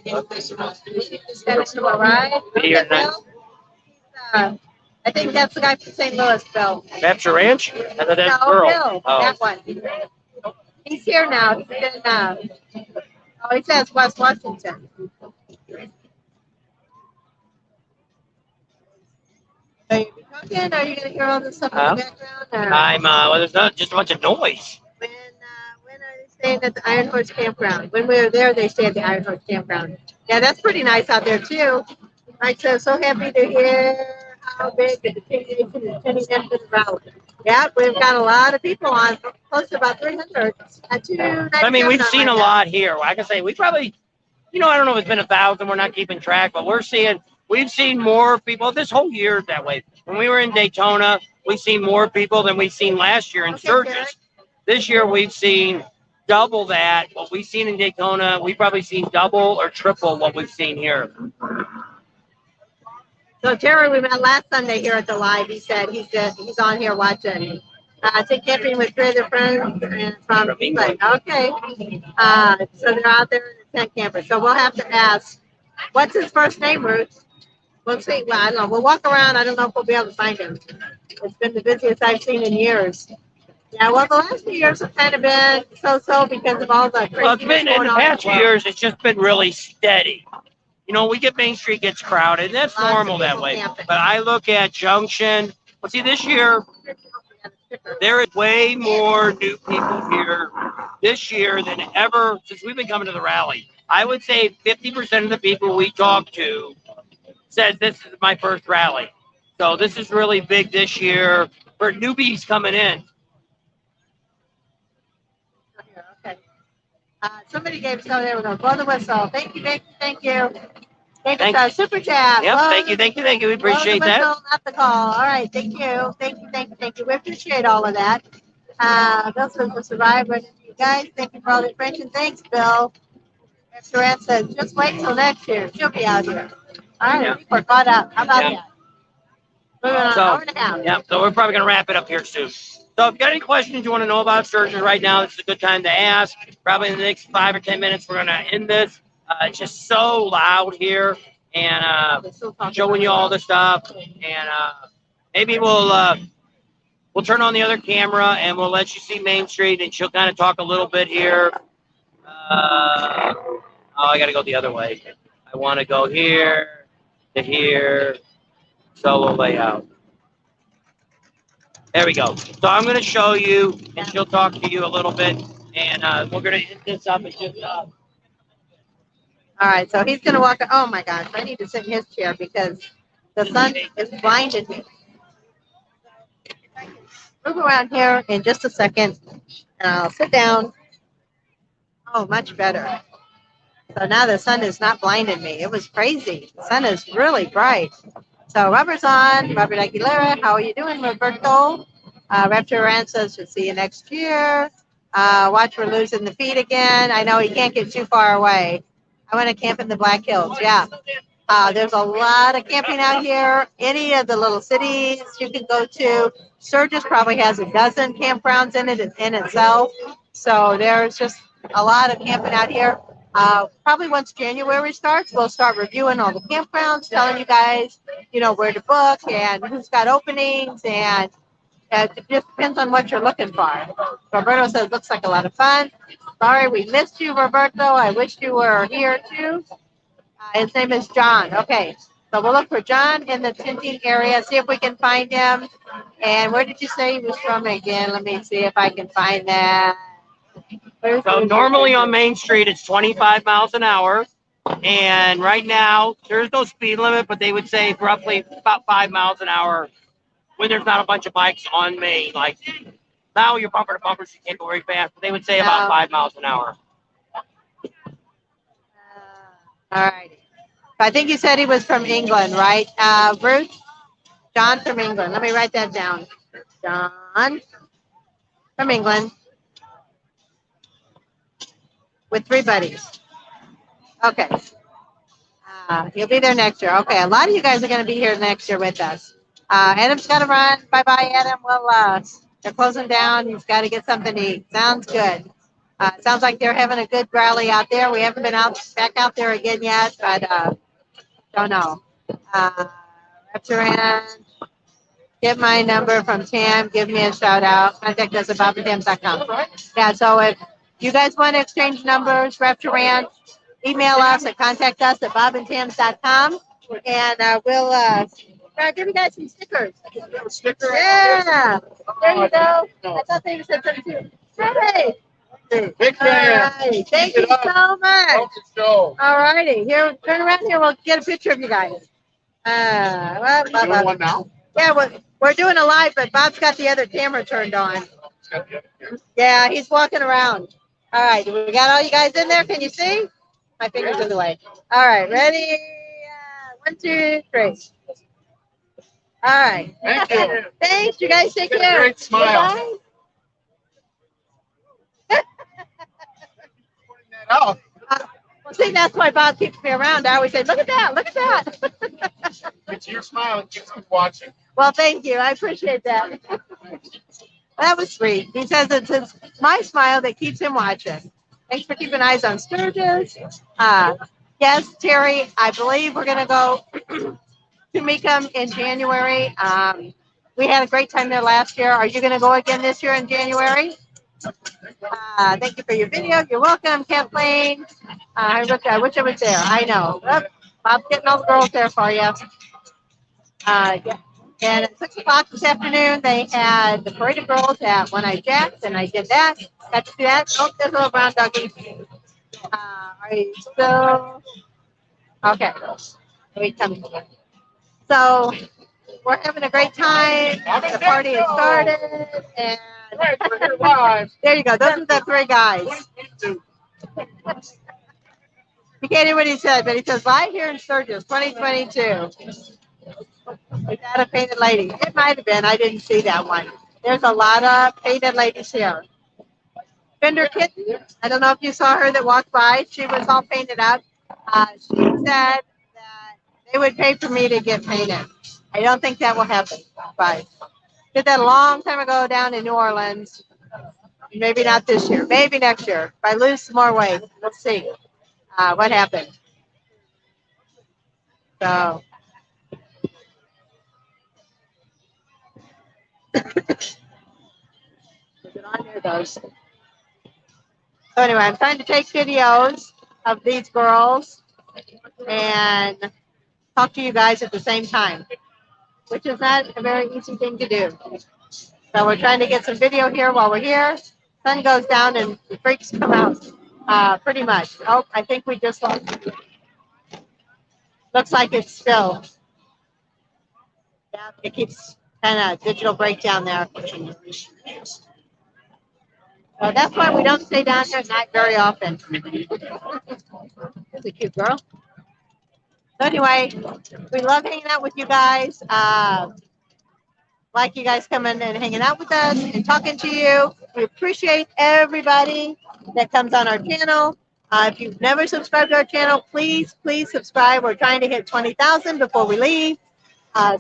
Here tonight. I think that's the guy from St. Louis, Bill. That's your ranch? I thought that's No, Pearl. Bill, that one. He's here now. He's in, he says West Washington. Are you cooking? Are you going to hear all this stuff in the background? Or? I'm, well, there's not just a bunch of noise. When are they staying at the Iron Horse Campground? When we were there, they stayed at the Iron Horse Campground. Yeah, that's pretty nice out there, too. Right, so happy to hear how big the continuation is turning into the rally. Yeah, we've got a lot of people on, close to about 300. I mean, we've seen a lot here. Like I say, we probably, I don't know if it's been 1,000. We're not keeping track, but we've seen more people. This whole year is that way. When we were in Daytona, we've seen more people than we've seen last year in Sturgis. This year, we've seen double that. What we've seen in Daytona, we've probably seen double or triple what we've seen here. So Terry, we met last Sunday here at the live. He said he's on here watching. Take camping with three other friends and from England. Okay. So they're out there in the tent camper. So we'll have to ask, what's his first name, Ruth? We'll see. Well, I don't know. We'll walk around. I don't know if we'll be able to find him. It's been the busiest I've seen in years. Yeah, well, the last few years have kind of been so-so because of all the crazy. Well, it's been in the past few years. It's just been really steady. We get Main Street gets crowded, and that's normal that way. But I look at Junction. Well, see, this year, there is way more new people here this year than ever since we've been coming to the rally. I would say 50% of the people we talk to said this is my first rally. So this is really big this year for newbies coming in. Okay. Somebody gave, so there we go. Blow the whistle. Thank you. Super chat. Yep, thank you. We appreciate that. Not the call. All right, thank you. We appreciate all of that. Bill says we'll survive. But you guys, thank you for all the information. Thanks, Bill. Mr. Ann says, just wait till next year. She'll be out here. All right, we're caught up. How about that? Moving on, hour and a half. Yeah, so we're probably going to wrap it up here soon. So if you got any questions you want to know about Sturgis right now, this is a good time to ask. Probably in the next 5 or 10 minutes, we're going to end this. It's just so loud here, and showing you all the stuff, and maybe we'll turn on the other camera and we'll let you see Main Street, and she'll kind of talk a little bit here. I got to go the other way. I want to go here to here, solo layout. There we go. So I'm going to show you, and she'll talk to you a little bit, And we're going to end this up and just All right, so he's gonna walk. Oh my gosh, I need to sit in his chair because the sun is blinded me. Move around here in just a second, and I'll sit down. Oh, much better. So now the sun is not blinding me. It was crazy. The sun is really bright. So Robert's on. Robert Aguilera, how are you doing, Roberto? Raptor Rand says we'll see you next year. Watch, we're losing the feed again. I know he can't get too far away. I want to camp in the Black Hills. Yeah. There's a lot of camping out here. Any of the little cities you can go to. Sturgis probably has a dozen campgrounds in it in itself. So there's just a lot of camping out here. Probably once January starts, we'll start reviewing all the campgrounds, telling you guys, where to book and who's got openings, and it just depends on what you're looking for. Roberto says, looks like a lot of fun. Sorry, we missed you, Roberto. I wish you were here too. His name is John. Okay, so we'll look for John in the Tinting area, see if we can find him. And where did you say he was from again? Let me see if I can find that. So normally on Main Street, it's 25 miles an hour. And right now, there's no speed limit, but they would say roughly about 5 miles an hour when there's not a bunch of bikes on Main. Like now you're bumper to bumper, so you can't go very fast. But they would say about 5 miles an hour. All righty. I think you said he was from England, right? Ruth? John from England. Let me write that down. John from England. With 3 buddies. Okay. He'll be there next year. Okay, a lot of you guys are going to be here next year with us. Adam's got to run. Bye-bye, Adam. Well, they're closing down. He's got to get something to eat. Sounds good. Sounds like they're having a good rally out there. We haven't been back out there again yet, but don't know. Raptor, get my number from Tam. Give me a shout out. Contact us at bobandtam.com. Yeah, so if you guys want to exchange numbers, Raptor Rand, email us at contact us at bobandtams.com, and we'll give you guys some stickers. Yeah, there you go. I thought they said something too. Hey, Big fan. right. Thank you so much. All righty, here, turn around here. We'll get a picture of you guys. Doing one now? Yeah, we're doing a live, but Bob's got the other camera turned on. Yeah, he's walking around. All right, we got all you guys in there. Can you see? My finger's in the way. All right, ready? 1, 2, 3. All right. Thank you. Thanks. You guys take care. Great smile. Well, see, that's why Bob keeps me around. I always say, look at that, look at that. It's your smile that keeps me watching. Well, thank you. I appreciate that. That was sweet. He says it's my smile that keeps him watching. Thanks for keeping eyes on Sturgis. Yes, Terry, I believe we're going to go to Mecum in January. We had a great time there last year. Are you going to go again this year in January? Thank you for your video. You're welcome, Kathleen. I wish I was there. I know. Bob's getting all the girls there for you. Yeah. And at 6 o'clock this afternoon, they had the parade of girls at One Eye Jack's, and I did that. Got to do that. Oh, there's a little brown doggy. Are you still? Okay. Wait, come. So we're having a great time. The party has started, and there you go. Those are the 3 guys. You can't hear what he said, but he says, live here in Sturgis, 2022. Is that a painted lady? It might have been. I didn't see that one. There's a lot of painted ladies here. Fender Kitten, I don't know if you saw her that walked by. She was all painted up. She said that they would pay for me to get painted. I don't think that will happen. But did that a long time ago down in New Orleans. Maybe not this year. Maybe next year. If I lose some more weight, let's see what happened. So. Is it on there, though? So anyway, I'm trying to take videos of these girls and talk to you guys at the same time, which is not a very easy thing to do. So we're trying to get some video here while we're here. Sun goes down and the freaks come out. Pretty much. Oh, I think we just lost. Looks like it's still. Yeah, it keeps kind of digital breakdown there. So that's why we don't stay down here at night very often. That's a cute girl. So anyway, we love hanging out with you guys. Like you guys coming and hanging out with us and talking to you. We appreciate everybody that comes on our channel. If you've never subscribed to our channel, please subscribe. We're trying to hit 20,000 before we leave.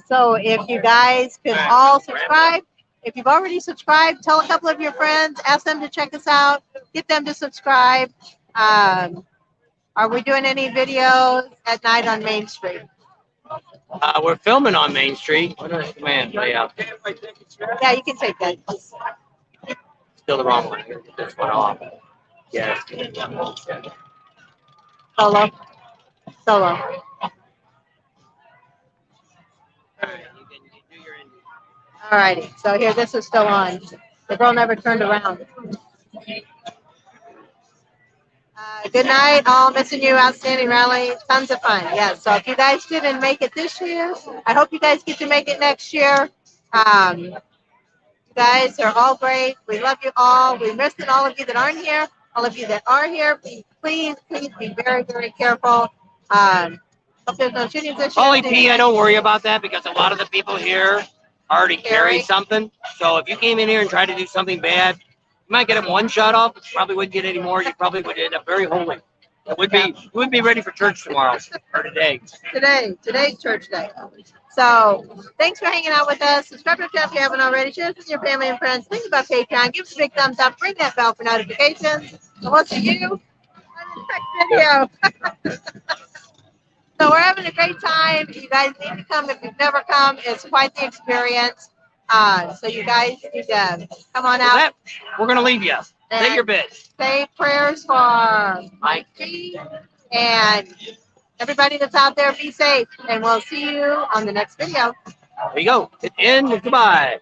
So if you guys could all subscribe. If you've already subscribed, tell a couple of your friends, ask them to check us out, get them to subscribe. Are we doing any videos at night on Main Street? We're filming on Main Street. Man, yeah. Yeah, you can take that. Still the wrong one. Get this one off. Yeah. Solo. Alrighty, so here, this is still on. The girl never turned around. Good night, all. Missing you. Outstanding rally. Tons of fun. Yes. So if you guys didn't make it this year, I hope you guys get to make it next year. You guys are all great. We love you all. We miss all of you that aren't here. All of you that are here, please be very, very careful. Hope there's no shootings this year. Holy P, I don't worry about that because a lot of the people here already carry something. So if you came in here and tried to do something bad, you might get one shot off, but you probably wouldn't get any more. You probably would end up very holy. It would be ready for church tomorrow or today. Today's church day. So thanks for hanging out with us. Subscribe to the channel if you haven't already. Share this with your family and friends. Think about Patreon. Give us a big thumbs up. Ring that bell for notifications. And we'll see you on the next video. So we're having a great time. You guys need to come if you've never come. It's quite the experience. So you guys need to come on out. We're going to leave you. Say your bit. Say prayers for Mike G and everybody that's out there. Be safe. And we'll see you on the next video. There you go. Hit end. Goodbye.